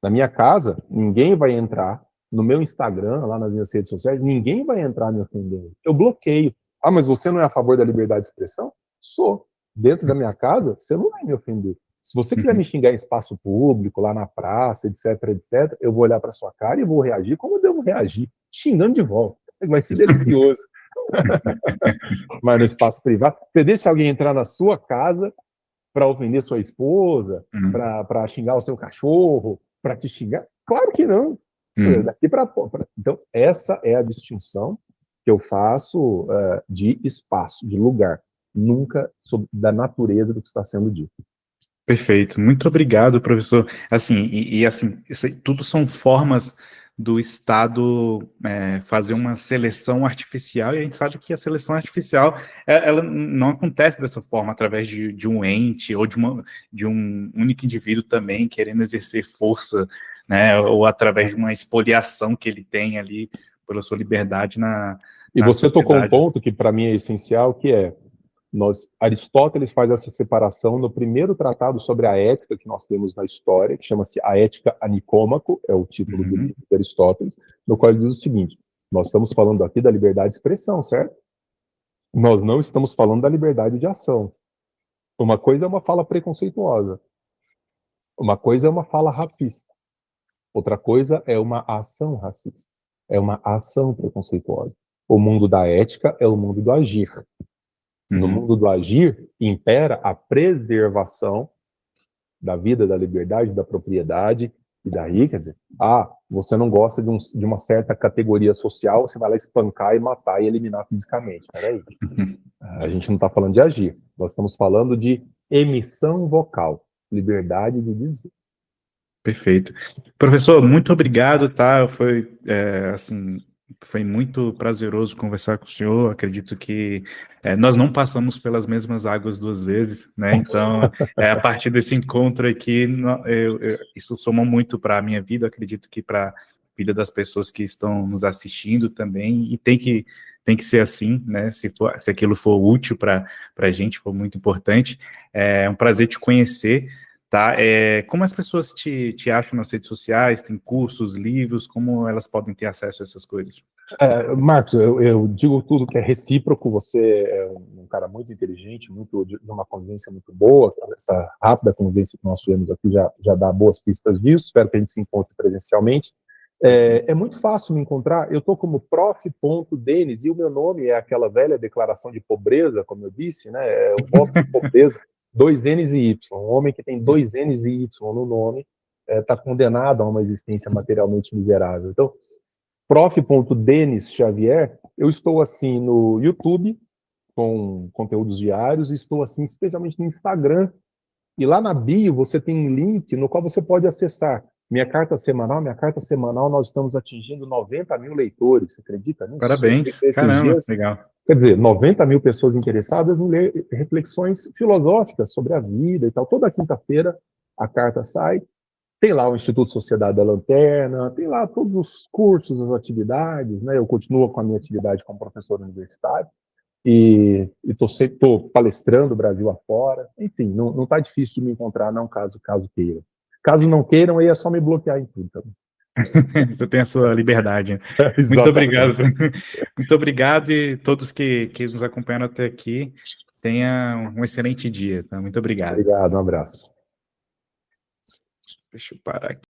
Na minha casa, ninguém vai entrar. No meu Instagram, lá nas minhas redes sociais, ninguém vai entrar me ofendendo. Eu bloqueio. Ah, mas você não é a favor da liberdade de expressão? Sou. Dentro da minha casa, você não vai me ofender. Se você quiser me xingar em espaço público, lá na praça, etc, etc, eu vou olhar para sua cara e vou reagir como eu devo reagir, xingando de volta. Vai ser delicioso. Mas no espaço privado, você deixa alguém entrar na sua casa para ofender sua esposa, para xingar o seu cachorro, para te xingar? Claro que não. Daqui para então, essa é a distinção que eu faço de espaço, de lugar, nunca da natureza do que está sendo dito. Perfeito, muito obrigado, professor. Assim, assim, isso aí, tudo são formas do Estado fazer uma seleção artificial, e a gente sabe que a seleção artificial ela não acontece dessa forma, através de um ente ou de um único indivíduo também querendo exercer força, né, ou através de uma espoliação que ele tem ali pela sua liberdade na você sociedade. Tocou um ponto que para mim é essencial, que é Aristóteles faz essa separação no primeiro tratado sobre a ética que nós temos na história, que chama-se A Ética a Nicômaco, é o título do livro de Aristóteles, no qual ele diz o seguinte: nós estamos falando aqui da liberdade de expressão, certo? Nós não estamos falando da liberdade de ação. Uma coisa é uma fala preconceituosa, uma coisa é uma fala racista, outra coisa é uma ação racista, é uma ação preconceituosa. O mundo da ética é o mundo do agir. No mundo do agir, impera a preservação da vida, da liberdade, da propriedade, e daí, quer dizer, você não gosta de uma certa categoria social, você vai lá espancar e matar e eliminar fisicamente. Peraí. A gente não está falando de agir, nós estamos falando de emissão vocal, liberdade de dizer. Perfeito. Professor, muito obrigado, tá? Foi muito prazeroso conversar com o senhor. Acredito que nós não passamos pelas mesmas águas duas vezes, né? Então, a partir desse encontro aqui, isso somou muito para a minha vida. Acredito que para a vida das pessoas que estão nos assistindo também. E tem que ser assim, né? Se aquilo for útil para a gente, for muito importante. É um prazer te conhecer. Tá? Como as pessoas te acham nas redes sociais? Tem cursos, livros? Como elas podem ter acesso a essas coisas? Marcos, eu digo tudo que é recíproco. Você é um cara muito inteligente, de uma convivência muito boa. Essa rápida convivência que nós tivemos aqui já dá boas pistas disso. Espero que a gente se encontre presencialmente. É muito fácil me encontrar. Eu estou como prof.denis, e o meu nome é aquela velha declaração de pobreza, como eu disse, né? É o voto de pobreza. 2 N's e Y. Um homem que tem 2 N's e Y no nome está condenado a uma existência materialmente miserável. Então, prof.denis Xavier, eu estou assim no YouTube, com conteúdos diários, e estou assim especialmente no Instagram. E lá na bio você tem um link no qual você pode acessar minha carta semanal. Minha carta semanal, nós estamos atingindo 90 mil leitores, você acredita nisso? Parabéns, caramba, dias, legal. Quer dizer, 90 mil pessoas interessadas em ler reflexões filosóficas sobre a vida e tal. Toda quinta-feira a carta sai. Tem lá o Instituto Sociedade da Lanterna, tem lá todos os cursos, as atividades, né? Eu continuo com a minha atividade como professor universitário e estou palestrando o Brasil afora. Enfim, não está difícil de me encontrar, não, caso queiram. Caso não queiram, aí é só me bloquear em tudo também. Você tem a sua liberdade. Muito obrigado. Muito obrigado, e todos que nos acompanharam até aqui, tenham um excelente dia. Tá? Muito obrigado. Obrigado, um abraço. Deixa eu parar aqui.